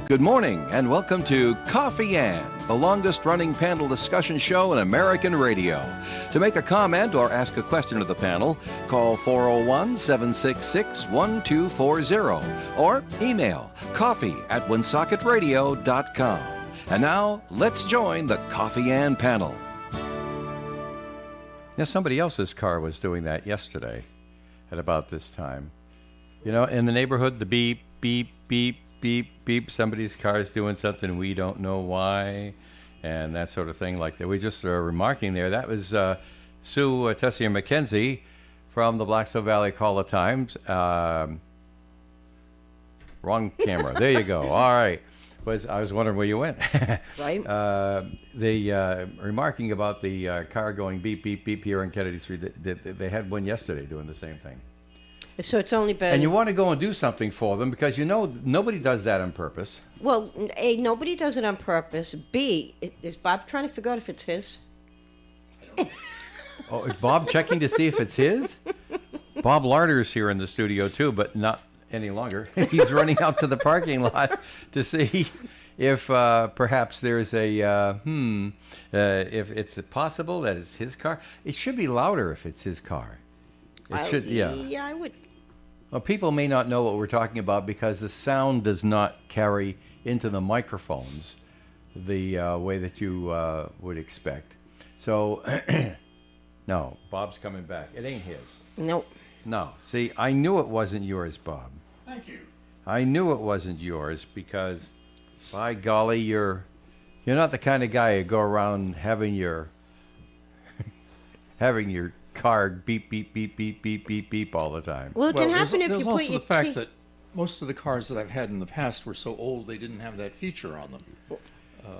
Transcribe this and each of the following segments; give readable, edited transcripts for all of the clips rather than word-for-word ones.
Good morning and welcome to Coffee Ann, the longest-running panel discussion show in American radio. To make a comment or ask a question of the panel, call 401-766-1240 or email coffee@woonsocketradio.com. And now, let's join the Coffee Ann panel. Yeah, somebody else's car was doing that yesterday at about this time. You know, in the neighborhood, the beep, beep, beep, beep, beep, somebody's car is doing something we don't know why, and that sort of thing like that. We just were remarking there. That was Sue Tessier McKenzie from the Blackstone Valley Call-a-Times. Wrong camera. There you go. All right. I was wondering where you went. Right. Remarking about the car going beep, beep, beep here on Kennedy Street. They had one yesterday doing the same thing. So it's only been... And you want to go and do something for them because you know nobody does that on purpose. Well, A, nobody does it on purpose. B, is Bob trying to figure out if it's his? Oh, is Bob checking to see if it's his? Bob Larder is here in the studio too, but not any longer. He's running out to the parking lot to see if perhaps there's if it's possible that it's his car. It should be louder if it's his car. It should, yeah. Yeah, I would. Well, people may not know what we're talking about because the sound does not carry into the microphones the way that you would expect. So, no, Bob's coming back. It ain't his. Nope. No. See, I knew it wasn't yours, Bob. Thank you. I knew it wasn't yours because, by golly, you're not the kind of guy who go around having your car beep, beep, beep, beep, beep, beep, beep all the time. Well, it can happen if you there's put also your the fact teeth... that most of the cars that I've had in the past were so old they didn't have that feature on them.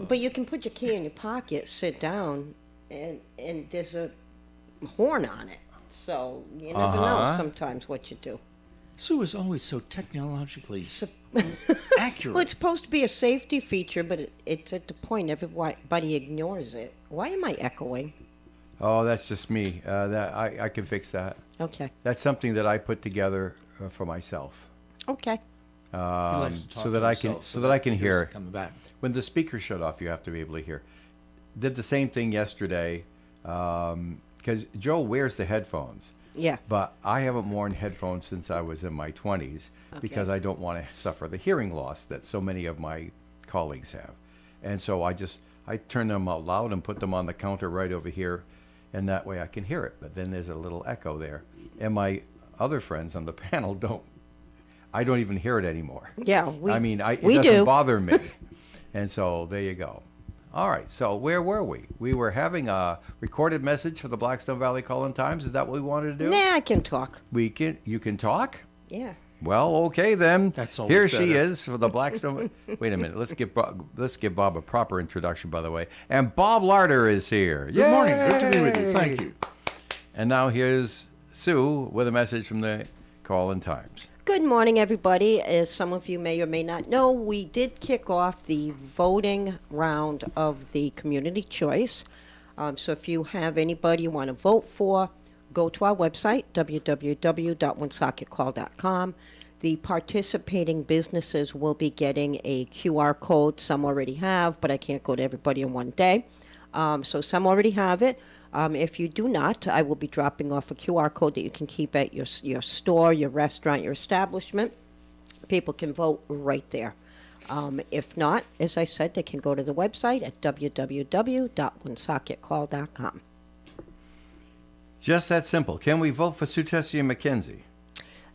But you can put your key in your pocket, sit down, and there's a horn on it. So you never know sometimes what you do. Sue is always so technologically accurate. Well, it's supposed to be a safety feature, but it's at the point everybody ignores it. Why am I echoing? Oh, that's just me. I can fix that. Okay. That's something that I put together for myself. Okay. So that I can hear. Coming back. When the speaker shut off, you have to be able to hear. Did the same thing yesterday because Joe wears the headphones. Yeah. But I haven't worn headphones since I was in my 20s because I don't want to suffer the hearing loss that so many of my colleagues have. And so I turn them out loud and put them on the counter right over here, and that way I can hear it. But then there's a little echo there. And my other friends on the panel I don't even hear it anymore. Yeah, it doesn't do. bother me. And so there you go. All right, so where were we? We were having a recorded message for the Blackstone Valley Call-in-Times. Is that what we wanted to do? Nah, I can talk. You can talk? Yeah. Well, okay then. That's always Here she better. is for the Blackstone. Wait a minute. Let's give Bob a proper introduction, by the way. And Bob Larder is here. Good morning. Good to be with you. Thank you. And now here's Sue with a message from the Call-in-Times. Good morning, everybody. As some of you may or may not know, we did kick off the voting round of the community choice. So if you have anybody you want to vote for, go to our website, www.woonsocketcall.com. The participating businesses will be getting a QR code. Some already have, but I can't go to everybody in one day. So some already have it. If you do not, I will be dropping off a QR code that you can keep at your store, your restaurant, your establishment. People can vote right there. If not, as I said, they can go to the website at www.woonsocketcall.com. Just that simple. Can we vote for Sue Tessier McKenzie?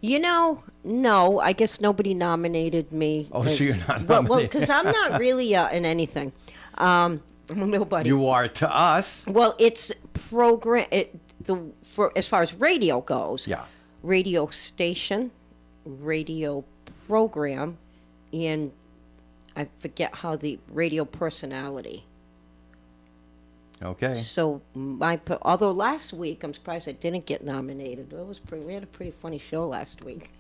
You know, no, I guess nobody nominated me. Oh, so you're not nominated. Well, because I'm not really in anything. Nobody. You are to us. Well, it's as far as radio goes. Yeah. Radio station, radio program, and I forget how the radio personality. Okay. So although last week I'm surprised I didn't get nominated. We had a pretty funny show last week.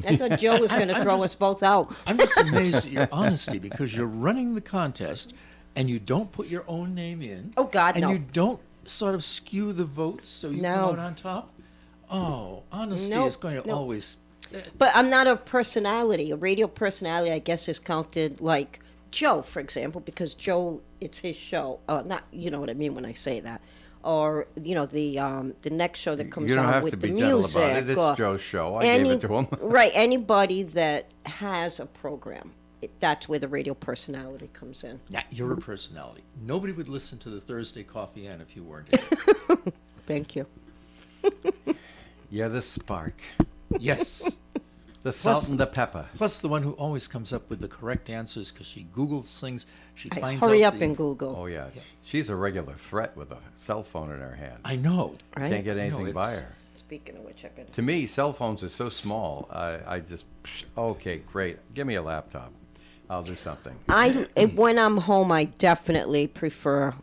I thought Joe was going to throw us both out. I'm just amazed at your honesty because you're running the contest and you don't put your own name in. Oh, God, and no. you don't sort of skew the votes so you come out on top. Oh, honesty is going to always But I'm not a personality. A radio personality, I guess, is counted like Joe, for example, because Joe, it's his show. Not, you know what I mean when I say that. Or the next show that comes You don't on have with to the be gentle music. about it. It's or Joe's show. I gave it to him. Right, anybody that has a program. That's where the radio personality comes in. Yeah, you're a personality. Nobody would listen to the Thursday Coffee Inn if you weren't here. Thank you. Yeah, the spark. Yes. The salt and the pepper. Plus the one who always comes up with the correct answers because she Googles things. She I finds hurry out up the- and Google. Oh, yeah. She's a regular threat with a cell phone in her hand. I know. Right? Can't get know, anything by it's- her. Speaking of which, I better. To me, cell phones are so small. I just, okay, great. Give me a laptop. I'll do something. When I'm home, I definitely prefer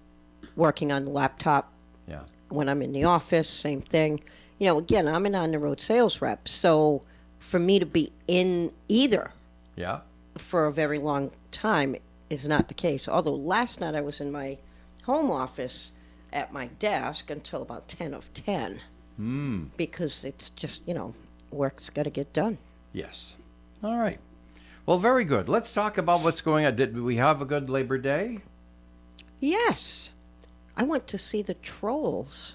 working on the laptop. Yeah. When I'm in the office, same thing. You know, again, I'm an on-the-road sales rep, so for me to be in either Yeah. for a very long time is not the case. Although last night I was in my home office at my desk until about 10 of 10. Because it's just, work's got to get done. Yes. All right. Well, very good. Let's talk about what's going on. Did we have a good Labor Day? Yes. I went to see the Trolls.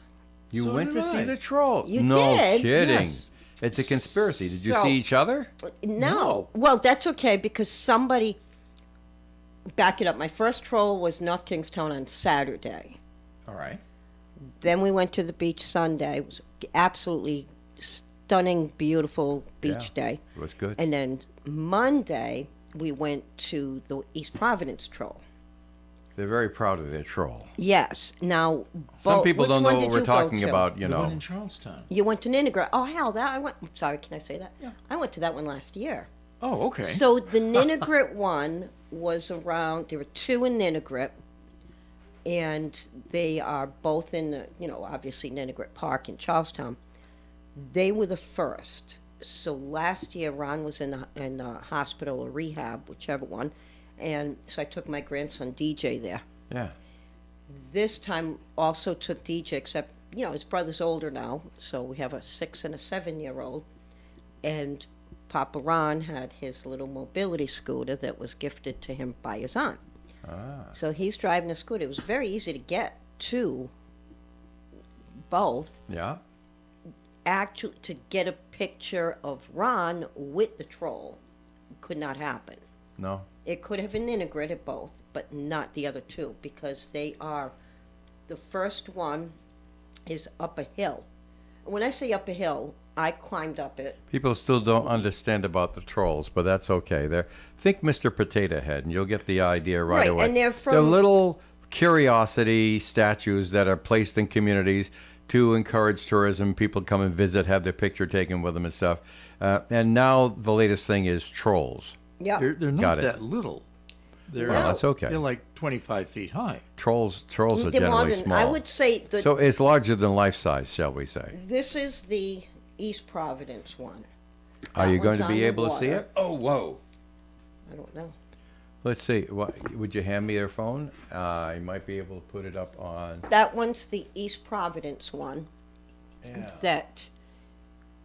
You So went did to see I. the troll. You no did? kidding. Yes. It's a conspiracy. Did you So- see each other? No. Well, that's okay because somebody. Back it up. My first troll was North Kingstown on Saturday. All right. Then we went to the beach Sunday. It was absolutely stunning, beautiful beach Yeah. day. It was good. And then Monday we went to the East Providence Troll. They're very proud of their troll. Yes. Now, Some people which don't one know what did we're you go talking to? about, you The one know. in Charlestown. You went to Ninigret. Oh hell, that I went. I'm sorry, can I say that? Yeah. I went to that one last year. Oh, okay. So the Ninigret one was around. There were two in Ninigret, and they are both in the, obviously Ninigret Park in Charlestown. They were the first. So last year, Ron was in the hospital or rehab, whichever one, and so I took my grandson DJ there. Yeah. This time also took DJ, except his brother's older now, so we have a 6 and a 7-year-old, and Papa Ron had his little mobility scooter that was gifted to him by his aunt. Ah. So he's driving a scooter. It was very easy to get to both. Yeah. Actually, to get a picture of Ron with the troll could not happen. No. It could have been integrated both, but not the other two, because they are. The first one is up a hill. When I say up a hill, I climbed up it. People still don't understand about the trolls, but that's okay. Think Mr. Potato Head, and you'll get the idea right Right, away. and they're from- little curiosity statues that are placed in communities to encourage tourism. People come and visit, have their picture taken with them and stuff. And now the latest thing is trolls. Yeah. They're Got not it. that little. They're, Well, that's okay. They're like 25 feet high. Trolls are They're more generally than- small. I would say that So it's larger than life size, shall we say? this is the East Providence one. Are That you going one's to on be the able to see water. it? Oh, whoa. I don't know. Let's see. Would you hand me your phone? I might be able to put it up on. That one's the East Providence one. Yeah. That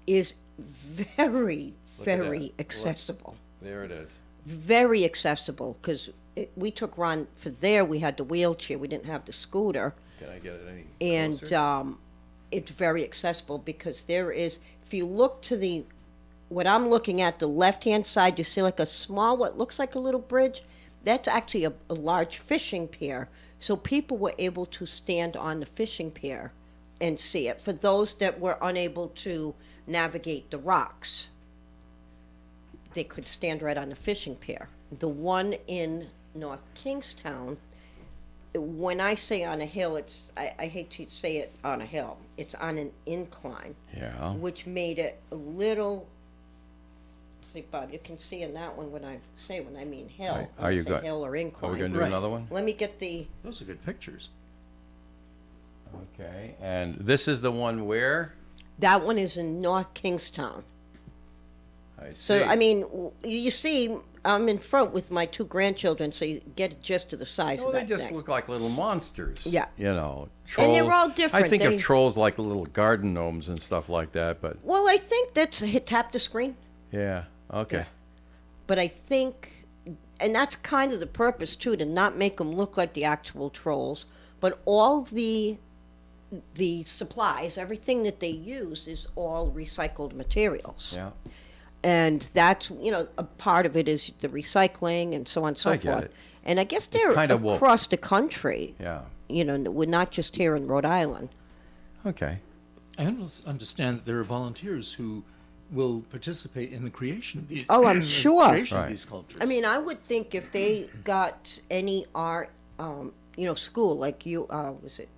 is very, Look at very that. Look. accessible. There it is. Very accessible because we took Ron for there. We had the wheelchair. We didn't have the scooter, Can I get it any and closer? it's very accessible because there is. If you look to what I'm looking at, the left-hand side, you see like a small, what looks like a little bridge. That's actually a large fishing pier. So people were able to stand on the fishing pier and see it. For those that were unable to navigate the rocks, they could stand right on the fishing pier. The one in North Kingstown, when I say on a hill, I hate to say it on a hill. It's on an incline, Yeah. which made it a little. See, Bob, you can see in that one when I mean hill. Right. when Are I you say good? hill or Are incline. we going to do Right. another one? Let me get the. Those are good pictures. Okay. And this is the one where? That one is in North Kingstown. I see. So I mean, you see, I'm in front with my two grandchildren, so you get a gist of the size Oh, of they that just thing. look like little monsters. Yeah. You know, trolls. And they're all different. I think They- of trolls like little garden gnomes and stuff like that, but Well, I think that's tap the screen. Yeah. Okay. But I think, and that's kind of the purpose too, to not make them look like the actual trolls, but all the supplies, everything that they use is all recycled materials. Yeah. And that's, a part of it is the recycling and so on and so I get forth. it. And I guess they're kind of woke. across the country. Yeah. We're not just here in Rhode Island. Okay. I understand that there are volunteers who will participate in the creation of these. Oh, I'm sure. Creation Right. of these sculptures. I mean, I would think if they got any art, school like was it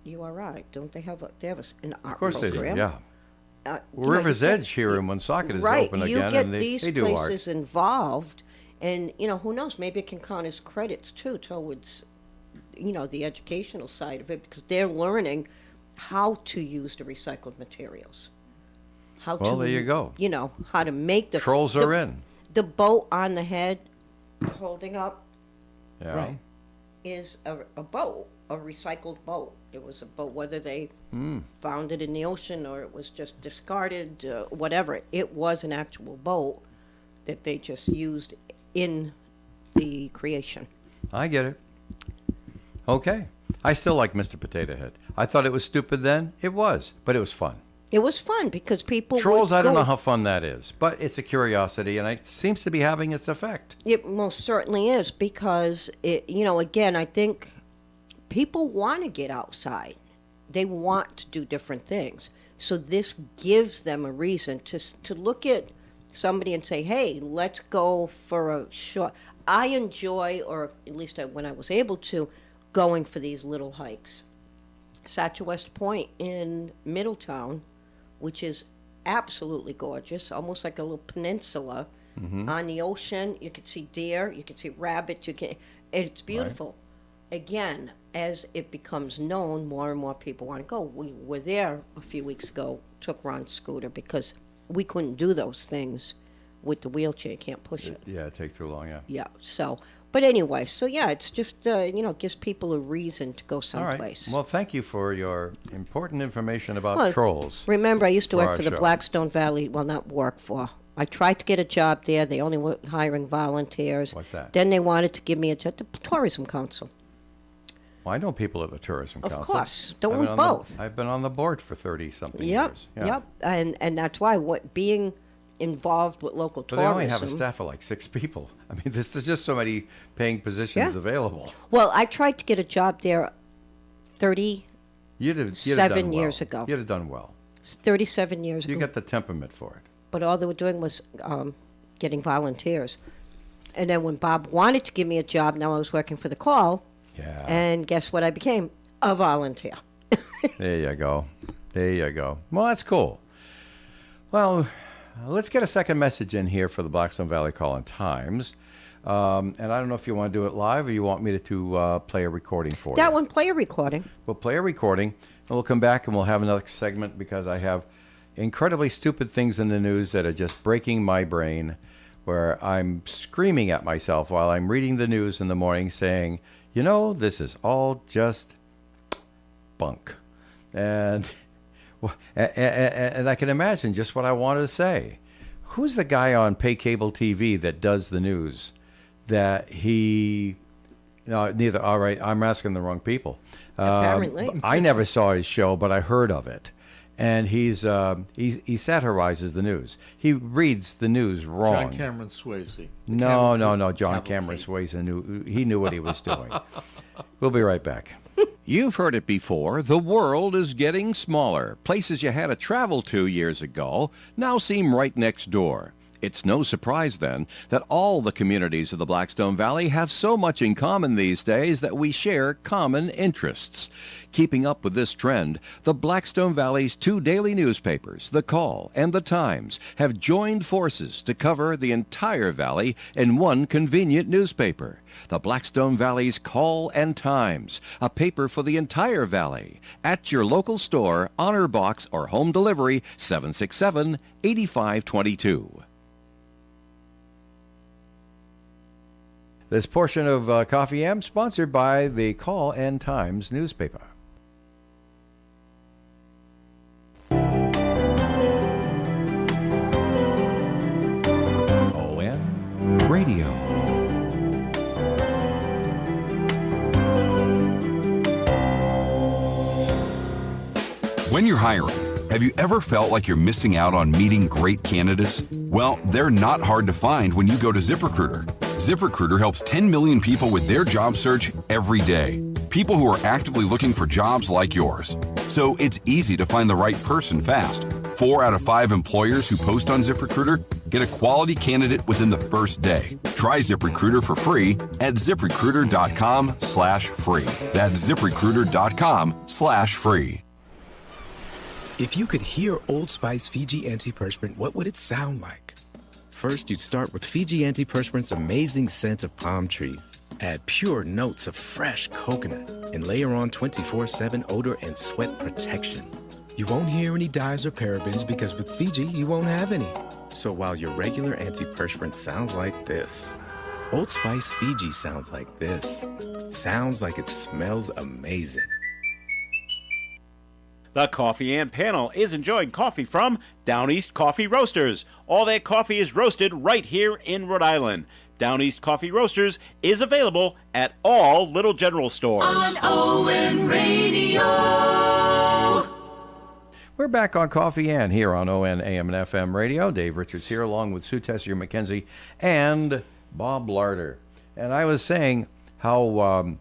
URI? Don't they have an art Of course they do. program? Yeah. River's Edge here in Woonsocket is Right, open you again, get and these they do art. places involved, and who knows? Maybe it can count as credits too towards, the educational side of it, because they're learning how to use the recycled materials. How Well, to, there you go. How to make the Trolls are in. The boat on the head, holding up, Yeah. Right. is a boat, a recycled boat. It was a boat, whether they found it in the ocean or it was just discarded, whatever. It was an actual boat that they just used in the creation. I get it. Okay. I still like Mr. Potato Head. I thought it was stupid then. It was, but it was fun. It was fun because people Trolls, would I don't go- know how fun that is, but it's a curiosity, and it seems to be having its effect. It most certainly is because again, I think people want to get outside. They want to do different things. So this gives them a reason to look at somebody and say, "Hey, let's go for a short." I enjoy, or at least when I was able to, going for these little hikes. Satchel-West Point in Middletown, which is absolutely gorgeous, almost like a little peninsula on the ocean. You can see deer, you can see rabbits, it's beautiful. Again, as it becomes known, more and more people want to go. We were there a few weeks ago, took Ron's scooter because we couldn't do those things with the wheelchair. You can't push it. Yeah, it takes too long, yeah. Yeah, so, but anyway, so yeah, it's just, gives people a reason to go All someplace. right. Well, thank you for your important information about Well, trolls. Remember, I used to for work our for the show. Blackstone Valley, well, not work for. I tried to get a job there. They only were hiring volunteers. What's that? Then they wanted to give me a job, the Tourism Council. Well, I know people at the Tourism Of Council. course. Don't I've we been on the- both? I've been on the board for 30-something Yep, years. Yeah. yep. And that's why being involved with local But they only have a tourism. staff of like 6 people. I mean, there's just so many paying positions Yeah. available. Well, I tried to get a job there 30, You'd have done 7 well. years ago. You'd have done well. 37 years You ago. got the temperament for it. But all they were doing was getting volunteers. And then when Bob wanted to give me a job, now I was working for the call, Yeah. and guess what I became? A volunteer. There you go. There you go. Well, that's cool. Well, let's get a second message in here for the Blackstone Valley Call-in-Times. And I don't know if you want to do it live or you want me to play a recording for you. That one, play a recording. We'll play a recording, and we'll come back and we'll have another segment because I have incredibly stupid things in the news that are just breaking my brain, where I'm screaming at myself while I'm reading the news in the morning saying, this is all just bunk. And I can imagine just what I wanted to say. Who's the guy on pay cable TV that does the news that he... No, neither. All right, I'm asking the wrong people. Apparently. I never saw his show, but I heard of it. And he satirizes the news. He reads the news wrong. John Cameron Swayze. No. John Cavalcade. Cameron Swayze knew what he was doing. We'll be right back. You've heard it before. The world is getting smaller. Places you had to travel to years ago now seem right next door. It's no surprise, then, that all the communities of the Blackstone Valley have so much in common these days that we share common interests. Keeping up with this trend, the Blackstone Valley's 2 daily newspapers, The Call and The Times, have joined forces to cover the entire valley in one convenient newspaper. The Blackstone Valley's Call and Times, a paper for the entire valley. At your local store, honor box, or home delivery, 767-8522. This portion of Coffee Am sponsored by the Call and Times newspaper. When you're hiring, have you ever felt like you're missing out on meeting great candidates? Well, they're not hard to find when you go to ZipRecruiter. ZipRecruiter helps 10 million people with their job search every day. People who are actively looking for jobs like yours. So it's easy to find the right person fast. 4 out of 5 employers who post on ZipRecruiter get a quality candidate within the first day. Try ZipRecruiter for free at ZipRecruiter.com/free. That's ZipRecruiter.com/free. If you could hear Old Spice Fiji Antiperspirant, what would it sound like? First, you'd start with Fiji Antiperspirant's amazing scent of palm trees. Add pure notes of fresh coconut and layer on 24/7 odor and sweat protection. You won't hear any dyes or parabens because with Fiji, you won't have any. So while your regular antiperspirant sounds like this, Old Spice Fiji sounds like this. Sounds like it smells amazing. The Coffee and Panel is enjoying coffee from Down East Coffee Roasters. All their coffee is roasted right here in Rhode Island. Down East Coffee Roasters is available at all Little General stores. On ON Radio. We're back on Coffee and here on ON AM and FM radio. Dave Richards here along with Sue Tessier McKenzie and Bob Larder. And I was saying how,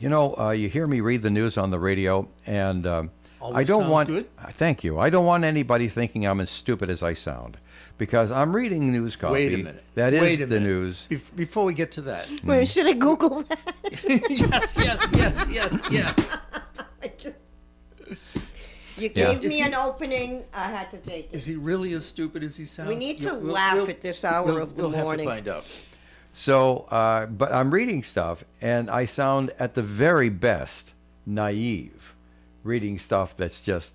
you hear me read the news on the radio, and I Always don't sounds want. good. Thank you. I don't want anybody thinking I'm as stupid as I sound, because I'm reading news copy. Wait a minute. That Wait is a the minute. news. Before we get to that. Where should I Google that? yes. You gave Is me he- an opening. I had to take it. Is he really as stupid as he sounds? We need to We'll- laugh we'll- at this hour of the we'll morning. have to find out. So, but I'm reading stuff, and I sound at the very best naive, reading stuff that's just,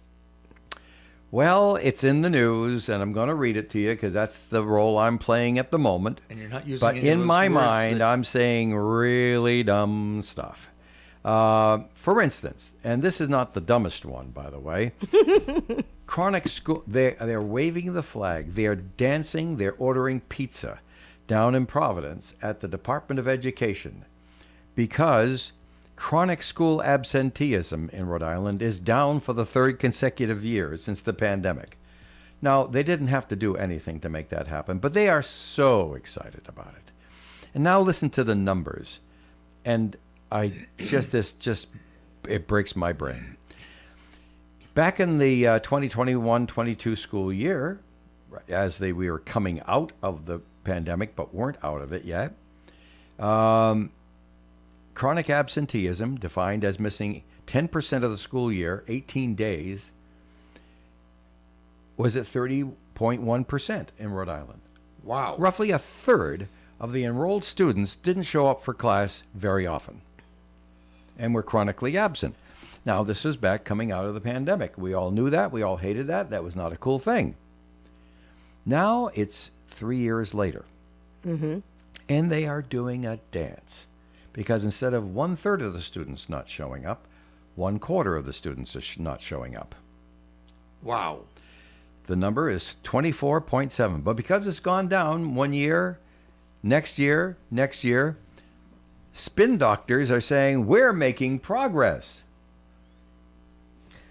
well, it's in the news, and I'm going to read it to you because that's the role I'm playing at the moment. And you're not using But any of in those my words mind, that- I'm saying really dumb stuff. For instance, and this is not the dumbest one, by the way. Chronic school, they're waving the flag, they're dancing, they're ordering pizza down in Providence at the Department of Education because chronic school absenteeism in Rhode Island is down for the 3rd consecutive year since the pandemic. Now, they didn't have to do anything to make that happen, but they are so excited about it. And now listen to the numbers. And it breaks my brain. Back in the 2021-22 school year, as we were coming out of the pandemic but weren't out of it yet, chronic absenteeism, defined as missing 10% of the school year, 18 days, was at 30.1% in Rhode Island. Wow. Roughly a third of the enrolled students didn't show up for class very often and were chronically absent. Now, this is back coming out of the pandemic. We all knew that. We all hated that. That was not a cool thing. Now it's 3 years later. Mm-hmm. And they are doing a dance. Because instead of 1/3 of the students not showing up, 1/4 of the students are not showing up. Wow. The number is 24.7. But because it's gone down 1 year, next year, spin doctors are saying we're making progress.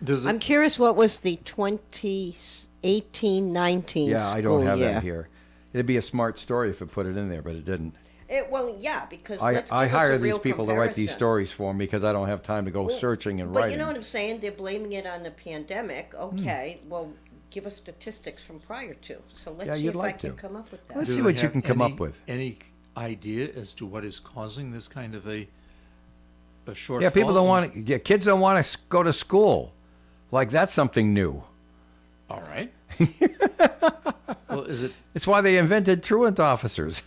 Does I'm it, curious what was the 2018-19 Yeah, I don't school have year. that here. It'd be a smart story if it put it in there, but it didn't. Well, yeah, because I let's give hire us a these real people to write these comparison. stories for me because I don't have time to go Well, searching and But writing. you know what I'm saying? They're blaming it on the pandemic. Okay, well, give us statistics from prior to. So let's Yeah, see you'd if I like can to. come up with that. Let's do see they what you have can come any- up with. Any idea as to what is causing this kind of a shortfall? Yeah, people don't want to. Kids don't want to go to school. Like that's something new. All right. Well, is it? It's why they invented truant officers.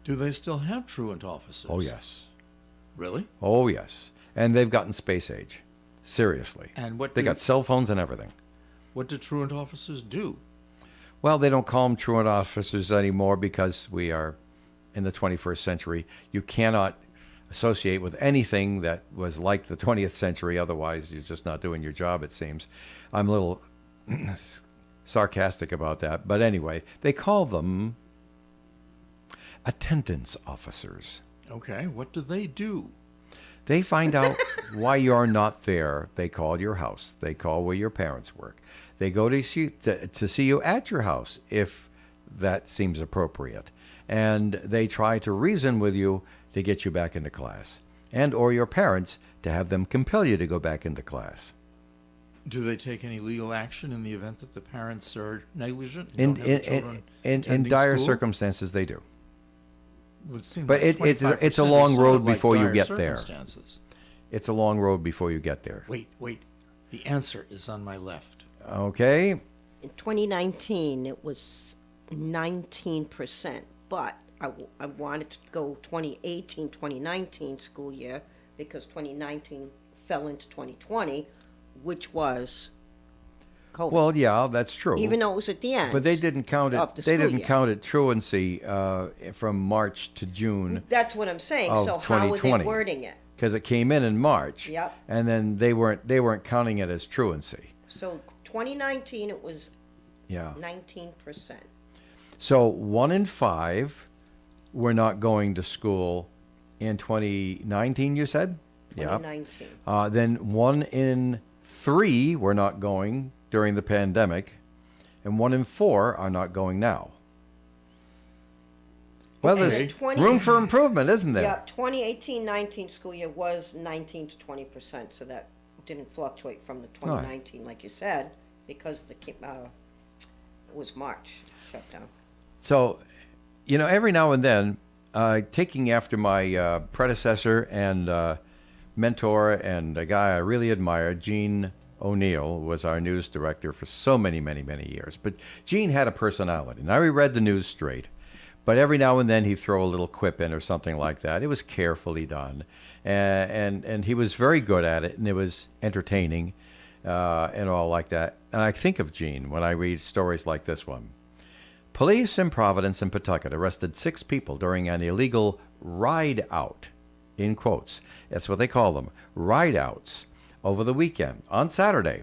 Do they still have truant officers? Oh yes, Really? oh yes, and they've gotten space age. Seriously, And what they do- got cell phones and everything. What do truant officers do? Well, they don't call them truant officers anymore because we are in the 21st century. You cannot associate with anything that was like the 20th century. Otherwise, you're just not doing your job, it seems. I'm a little sarcastic about that. But anyway, they call them attendance officers. Okay. What do they do? They find out why you're not there. They call your house. They call where your parents work. They go to see you at your house if that seems appropriate. And they try to reason with you to get you back into class. And or your parents to have them compel you to go back into class. Do they take any legal action in the event that the parents are negligent? and In don't have the children in attending dire school? circumstances, they do. Would seem But like it's a 25% long is sort road of like before you dire get there. circumstances. It's a long road before you get there. Wait. The answer is on my left. Okay. In 2019, it was 19%, but I wanted to go 2018, 2019 school year because 2019 fell into 2020, which was COVID. Well, yeah, that's true. Even though it was at the end. But they didn't count of it. the They school didn't year. count it truancy from March to June That's what I'm saying. of So how are 2020. they wording it? because it came in March. Yep. And then they weren't counting it as truancy. So 2019, it was Yeah. 19%. So 1 in 5 were not going to school in 2019. You said. Yeah. 2019. Then 1 in 3 were not going during the pandemic, and 1 in 4 are not going now. Well, Okay. there's 20 room for improvement, isn't there? Yeah, 2018-19 school year was 19 to 20%, so that didn't fluctuate from the 2019, like you said, because it was March shut down. So, every now and then, taking after my predecessor and mentor and a guy I really admire, Gene O'Neill, was our news director for so many, many, many years. But Gene had a personality. Now, he read the news straight, but every now and then he'd throw a little quip in or something like that. It was carefully done, and he was very good at it, and it was entertaining and all like that. And I think of Gene when I read stories like this one. Police in Providence and Pawtucket arrested 6 people during an illegal ride out, in quotes. That's what they call them, ride outs, over the weekend, on Saturday.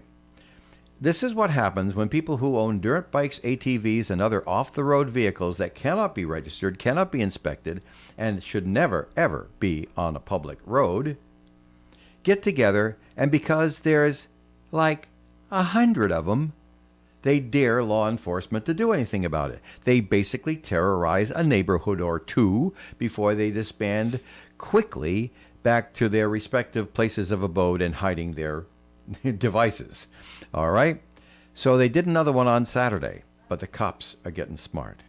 This is what happens when people who own dirt bikes, ATVs, and other off-the-road vehicles that cannot be registered, cannot be inspected, and should never, ever be on a public road, get together, and because there's like 100 of them, they dare law enforcement to do anything about it. They basically terrorize a neighborhood or two before they disband quickly back to their respective places of abode and hiding their devices. All right? So they did another one on Saturday, but the cops are getting smart.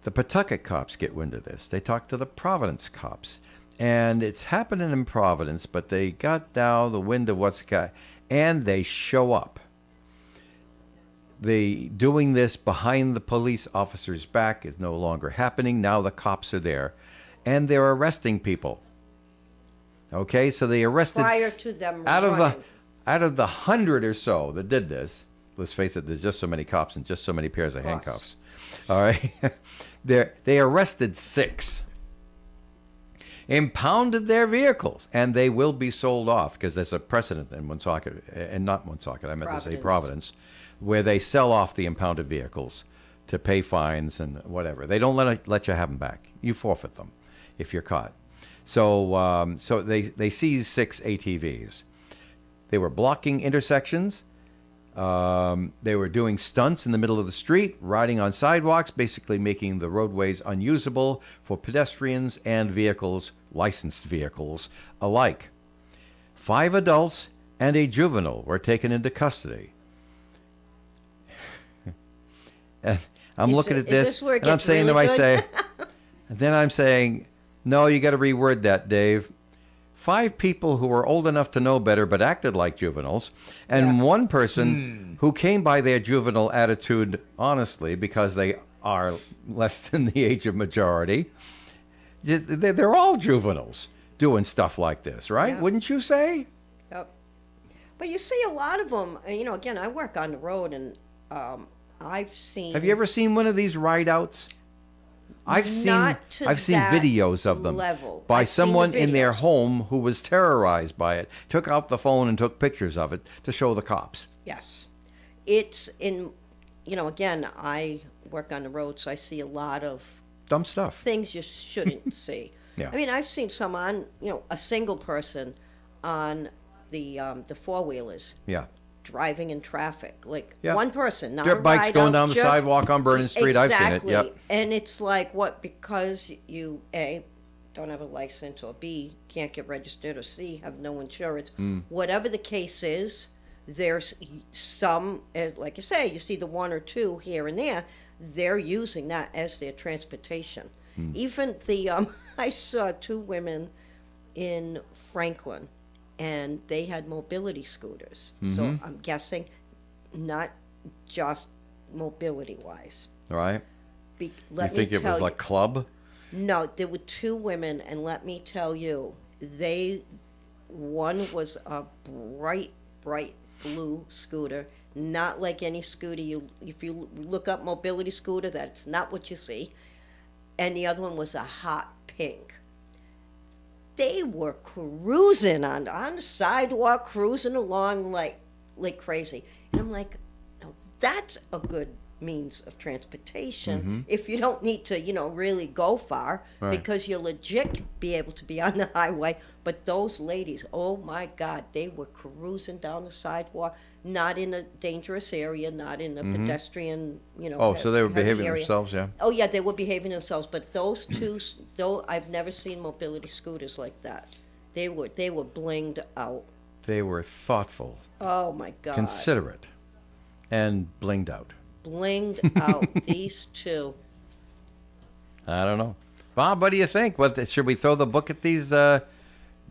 The Pawtucket cops get wind of this. They talk to the Providence cops. And it's happening in Providence, but they got now the wind of what's got, and they show up. They doing this behind the police officer's back is no longer happening. Now the cops are there, and they're arresting people. Okay, so they arrested Prior to them out of running. the 100 or so that did this. Let's face it, there's just so many cops and just so many pairs of course. handcuffs. All right, they arrested 6. Impounded their vehicles, and they will be sold off because there's a precedent in Woonsocket, and not Woonsocket, I meant to say Providence, where they sell off the impounded vehicles to pay fines and whatever. They don't let you have them back. You forfeit them if you're caught. So they seized 6 ATVs. They were blocking intersections. They were doing stunts in the middle of the street, riding on sidewalks, basically making the roadways unusable for pedestrians and vehicles, licensed vehicles, alike. 5 adults and a juvenile were taken into custody. And I'm looking at this where it and I'm gets saying to really myself, and then I'm saying, no, you got to reword that, Dave. 5 people who were old enough to know better but acted like juveniles, and 1 person who came by their juvenile attitude honestly because they are less than the age of majority. They're all juveniles doing stuff like this, right? Yeah. Wouldn't you say? Yep. But you see a lot of them, again, I work on the road, and I've seen... Have you ever seen one of these ride outs? I've seen that videos of them level. by I've seen the someone in their videos. home who was terrorized by it, took out the phone and took pictures of it to show the cops. Yes. It's in, again, I work on the road, so I see a lot of Dumb stuff. things you shouldn't see. Yeah. I mean, I've seen some on, a single person on the four-wheelers Yeah. driving in traffic. Like, Yeah. one person, not a Dirt bikes ride going out, down the just- sidewalk on Vernon Street. I've seen it. Exactly. Yep. And it's like, what, because you, A, don't have a license, or B, can't get registered, or C, have no insurance. Whatever the case is, there's some, like you say, you see the one or two here and there, they're using that as their transportation. Even I saw two women in Franklin, and they had mobility scooters. So I'm guessing not just mobility-wise. All right. Let You me think it tell was you- a club? No, there were two women, and let me tell you, one was a bright blue scooter, not like any scooter if you look up mobility scooter, that's not what you see. And the other one was a hot pink. They were cruising on the sidewalk, cruising along like crazy. And I'm like, no, that's a good means of transportation if you don't need to, really go far, Right. because you'll legit be able to be on the highway. But those ladies, oh my God, they were cruising down the sidewalk, not in a dangerous area, not in a pedestrian, Oh, so they were heavy behaving area. themselves, yeah. Oh yeah, they were behaving themselves. But those two, though, I've never seen mobility scooters like that. They were blinged out. They were thoughtful, Oh my God, considerate, and blinged out. blinged out. These two. I don't know. Bob, what do you think? Should we throw the book at these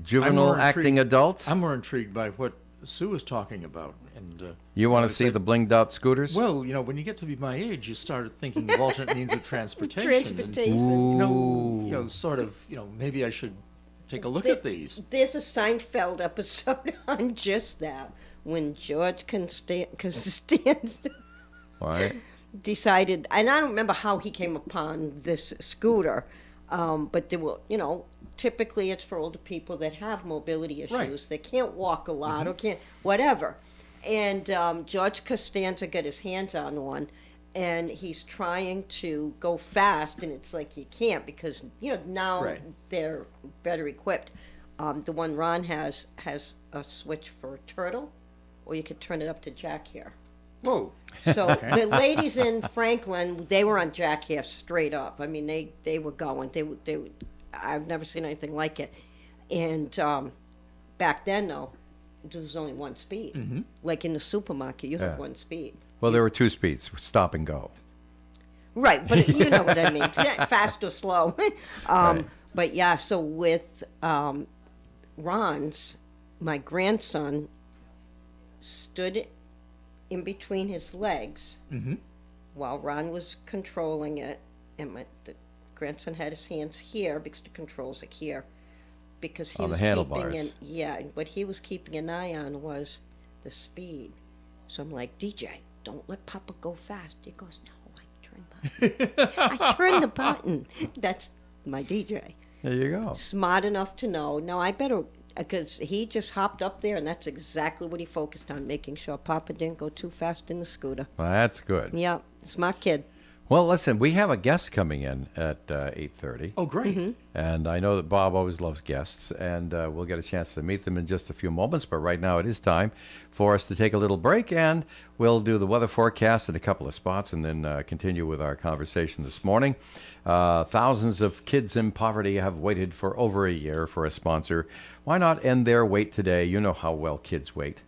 juvenile more acting intrigued- adults? I'm more intrigued by what Sue was talking about. And You want to it's see like- the blinged out scooters? Well, when you get to be my age, you start thinking of alternate means of transportation. Transportation. Sort of, maybe I should take a look at these. There's a Seinfeld episode on just that, when George Costanza All right. decided, and I don't remember how he came upon this scooter, but there were, typically it's for older people that have mobility issues. Right. They can't walk a lot or can't, whatever. And George Costanza got his hands on one, and he's trying to go fast, and it's like you can't, because, now Right. they're better equipped. The one Ron has a switch for turtle, or you could turn it up to jack hair. Whoa. So the ladies in Franklin, they were on jack hair straight up. I mean, they were going. They I've never seen anything like it. And back then, though, there was only one speed. Like in the supermarket, you have Yeah. one speed. Well, there were two speeds, stop and go. Right, but you know what I mean. Fast or slow. Right. But yeah, so with Ron's, my grandson stood in between his legs while Ron was controlling it, and the grandson had his hands here because the controls are here, because he Oh, the was handlebars. what he was keeping an eye on was the speed. So I'm like, DJ, don't let Papa go fast. He goes, no, I turn the button. That's my DJ. There you go. Smart enough to know. No, I better, because he just hopped up there, and that's exactly what he focused on, making sure Papa didn't go too fast in the scooter. Well, that's good. Yeah, smart kid. Well, listen, we have a guest coming in at 8:30. Oh, great. And I know that Bob always loves guests, and we'll get a chance to meet them in just a few moments. But right now it is time for us to take a little break, and we'll do the weather forecast in a couple of spots and then continue with our conversation this morning. Thousands of kids in poverty have waited for over a year for a sponsor. Why not end their wait today? You know how well kids wait.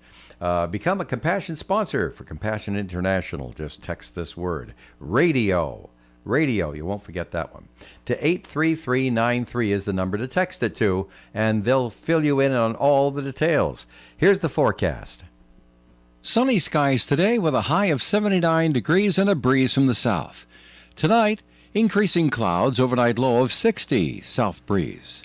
Become a Compassion sponsor for Compassion International. Just text this word, radio. Radio, you won't forget that one. To 83393 is the number to text it to, and they'll fill you in on all the details. Here's the forecast. Sunny skies today with a high of 79 degrees and a breeze from the south. Tonight, increasing clouds, overnight low of 60, south breeze.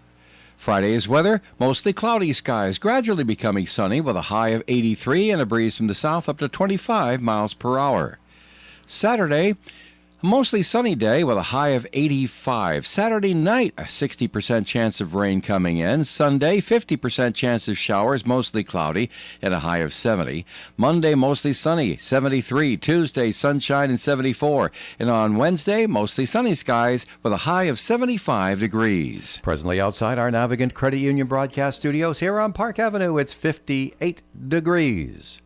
Friday's weather, mostly cloudy skies, gradually becoming sunny with a high of 83 and a breeze from the south up to 25 miles per hour. Saturday, A mostly sunny day with a high of 85. Saturday night, a 60% chance of rain coming in. Sunday, 50% chance of showers, mostly cloudy, at a high of 70. Monday, mostly sunny, 73. Tuesday, sunshine and 74. And on Wednesday, mostly sunny skies with a high of 75 degrees. Presently outside our Navigant Credit Union broadcast studios here on Park Avenue, it's 58 degrees.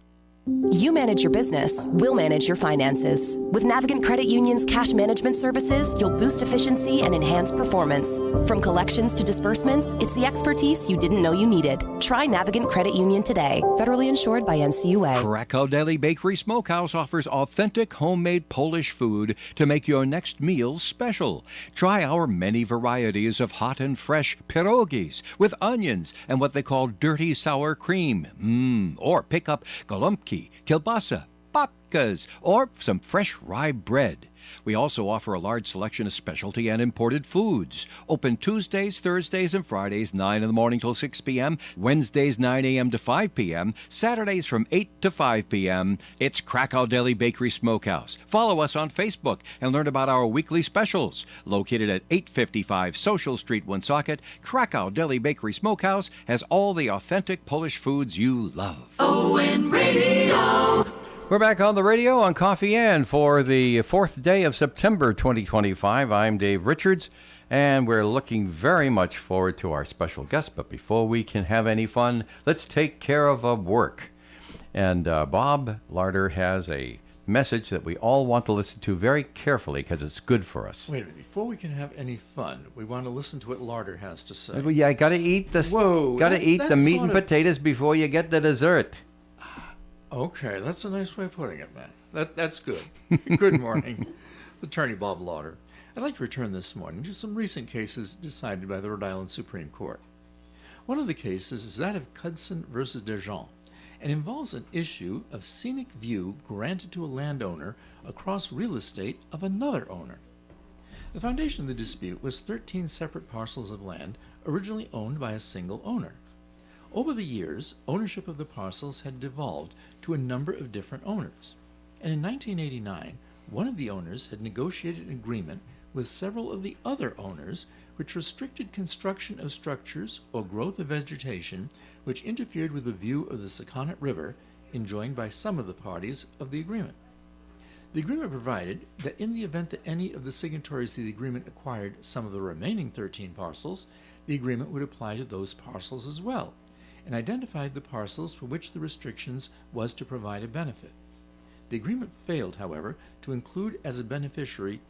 You manage your business, we'll manage your finances. With Navigant Credit Union's cash management services, you'll boost efficiency and enhance performance. From collections to disbursements, it's the expertise you didn't know you needed. Try Navigant Credit Union today. Federally insured by NCUA. Krakow Deli Bakery Smokehouse offers authentic homemade Polish food to make your next meal special. Try our many varieties of hot and fresh pierogies with onions and what they call dirty sour cream. Or pick up golubki, kielbasa, babkas, or some fresh rye bread. We also offer a large selection of specialty and imported foods. Open Tuesdays, Thursdays, and Fridays, 9 in the morning till 6 p.m., Wednesdays, 9 a.m. to 5 p.m., Saturdays from 8 to 5 p.m. It's Krakow Deli Bakery Smokehouse. Follow us on Facebook and learn about our weekly specials. Located at 855 Social Street, Woonsocket, Krakow Deli Bakery Smokehouse has all the authentic Polish foods you love. ON Radio. We're back on the radio on Coffee and for the 4th day of September 2025. I'm Dave Richards, and we're looking very much forward to our special guest. But before we can have any fun, let's take care of work. And Bob Larder has a message that we all want to listen to very carefully because it's good for us. Wait a minute. Before we can have any fun, we want to listen to what Larder has to say. Well, yeah, got to eat the that meat sort and of- potatoes before you get the dessert. Okay, that's a nice way of putting it, man. That's good. Good morning. Attorney Bob Lauder. I'd like to return this morning to some recent cases decided by the Rhode Island Supreme Court. One of the cases is that of Cudson versus DeJean and involves an issue of scenic view granted to a landowner across real estate of another owner. The foundation of the dispute was 13 separate parcels of land originally owned by a single owner. Over the years, ownership of the parcels had devolved to a number of different owners, and in 1989, one of the owners had negotiated an agreement with several of the other owners which restricted construction of structures or growth of vegetation which interfered with the view of the Sakonnet River enjoined by some of the parties of the agreement. The agreement provided that in the event that any of the signatories to the agreement acquired some of the remaining 13 parcels, the agreement would apply to those parcels as well, and identified the parcels for which the restrictions was to provide a benefit. The agreement failed, however, to include as a beneficiary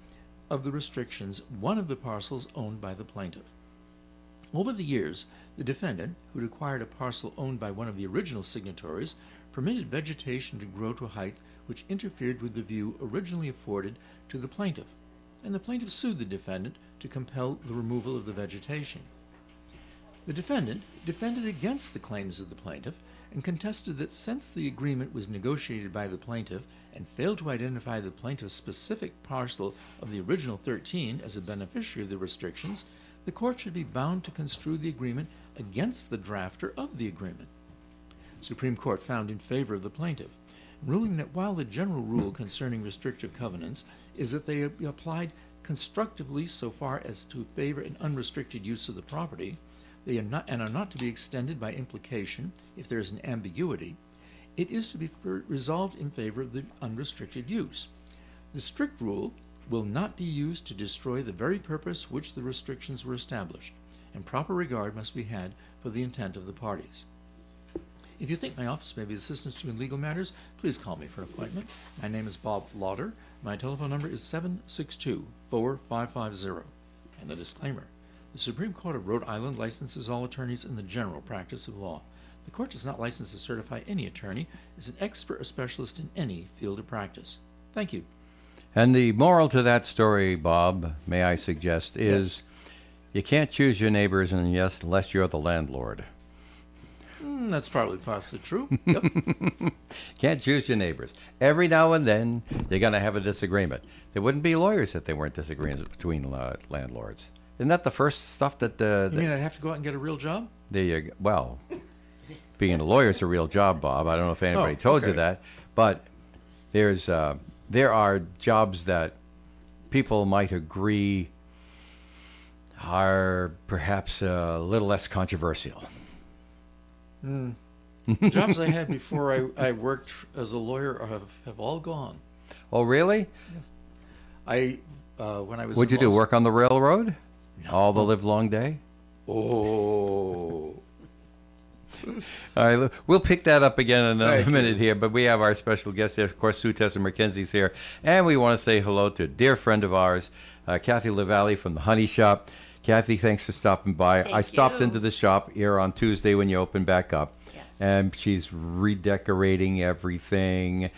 of the restrictions one of the parcels owned by the plaintiff. Over the years, the defendant, who had acquired a parcel owned by one of the original signatories, permitted vegetation to grow to a height which interfered with the view originally afforded to the plaintiff, and the plaintiff sued the defendant to compel the removal of the vegetation. The defendant defended against the claims of the plaintiff and contested that since the agreement was negotiated by the plaintiff and failed to identify the plaintiff's specific parcel of the original 13 as a beneficiary of the restrictions, the court should be bound to construe the agreement against the drafter of the agreement. The Supreme Court found in favor of the plaintiff, ruling that while the general rule concerning restrictive covenants is that they be applied constructively so far as to favor an unrestricted use of the property, they are not to be extended by implication if there is an ambiguity, it is to be resolved in favor of the unrestricted use. The strict rule will not be used to destroy the very purpose which the restrictions were established, and proper regard must be had for the intent of the parties. If you think my office may be of assistance to you in legal matters, please call me for an appointment. My name is Bob Lauder. My telephone number is 762-4550. And the disclaimer. The Supreme Court of Rhode Island licenses all attorneys in the general practice of law. The court does not license or certify any attorney as an expert or specialist in any field of practice. Thank you. And the moral to that story, Bob, may I suggest, is you can't choose your neighbors unless you're the landlord. That's probably partially true. Yep. Can't choose your neighbors. Every now and then, you're going to have a disagreement. There wouldn't be lawyers if there weren't disagreements between landlords. Isn't that the first stuff that... You mean I'd have to go out and get a real job? Well, being a lawyer is a real job, Bob. I don't know if anybody told you that. But there are jobs that people might agree are perhaps a little less controversial. Jobs I had before I worked as a lawyer have all gone. Oh, really? When I was What'd you in do? law Work on the railroad? All the live long day? Oh. All right, we'll pick that up again in another Thank you. minute here, but we have our special guest here. Of course, Sue Tessa McKenzie's here, and we want to say hello to a dear friend of ours, Kathy LaValle from the Honey Shop. Kathy, thanks for stopping by. I stopped into the shop here on Tuesday when you opened back up. Yes. And she's redecorating everything.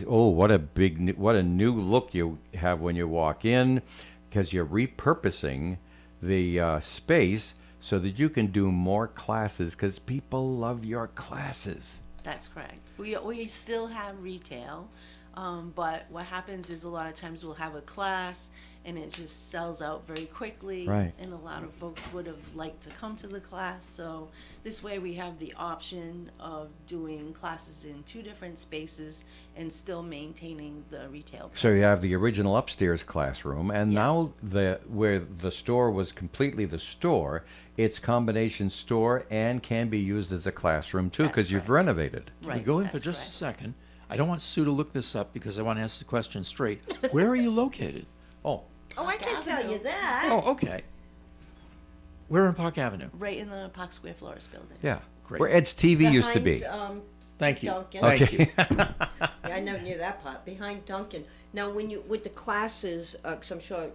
What a new look you have when you walk in, because you're repurposing the space so that you can do more classes, because people love your classes. That's correct. We still have retail, but what happens is a lot of times we'll have a class and it just sells out very quickly. Right. And a lot of folks would have liked to come to the class. So this way we have the option of doing classes in 2 different spaces and still maintaining the retail So you have presence. the original upstairs classroom, and Yes. now where the store was completely the store, it's combination store and can be used as a classroom too, That's because you've correct. renovated. Can we Right, go in for that's just a correct. second? I don't want Sue to look this up because I want to ask the question straight. Where are you located? Oh, Oh, I can tell you that. Oh, okay. We're in Park Avenue. Right in the Park Square Florist building. yeah. Great. Where Ed's TV used to be. Behind, Thank you. Dunkin'. Thank you. Yeah, I never knew that part. Behind Duncan. Now, when you with the classes, because I'm sure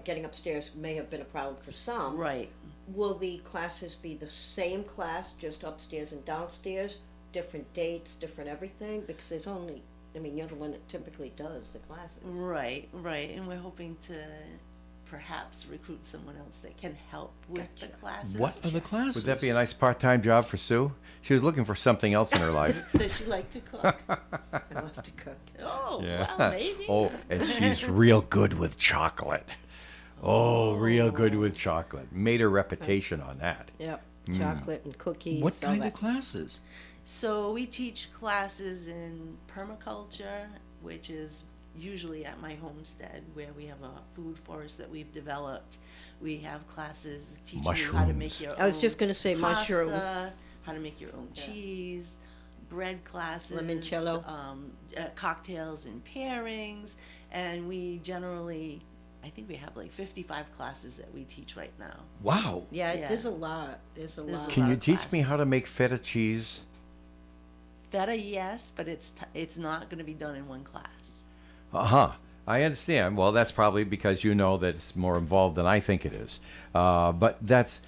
getting upstairs may have been a problem for some. Right. Will the classes be the same class, just upstairs and downstairs? Different dates, different everything? Because there's only, I mean, you're the one that typically does the classes. Right, right. And we're hoping to perhaps recruit someone else that can help with the classes. What are the classes? Would that be a nice part-time job for Sue? She was looking for something else in her life. Does she like to cook? I love to cook. Oh, Yeah. well, maybe. Oh, and she's real good with chocolate. Oh, real good with chocolate. Made her reputation on that. Yep. Chocolate and cookies. What all kind that. of classes? So we teach classes in permaculture, which is usually at my homestead where we have a food forest that we've developed. We have classes teaching you how to make Mushrooms. your own I was just gonna say pasta, mushrooms. how to make your own cheese, bread classes, Limoncello. Cocktails and pairings, and we generally, I think we have like 55 classes that we teach right now. Wow. Yeah, Yeah. there's a lot. There's a There's lot. a Can lot you of teach me classes. how to make feta cheese? Feta, yes, but it's not going to be done in one class. Uh-huh. I understand. Well, that's probably because you know that it's more involved than I think it is. But that's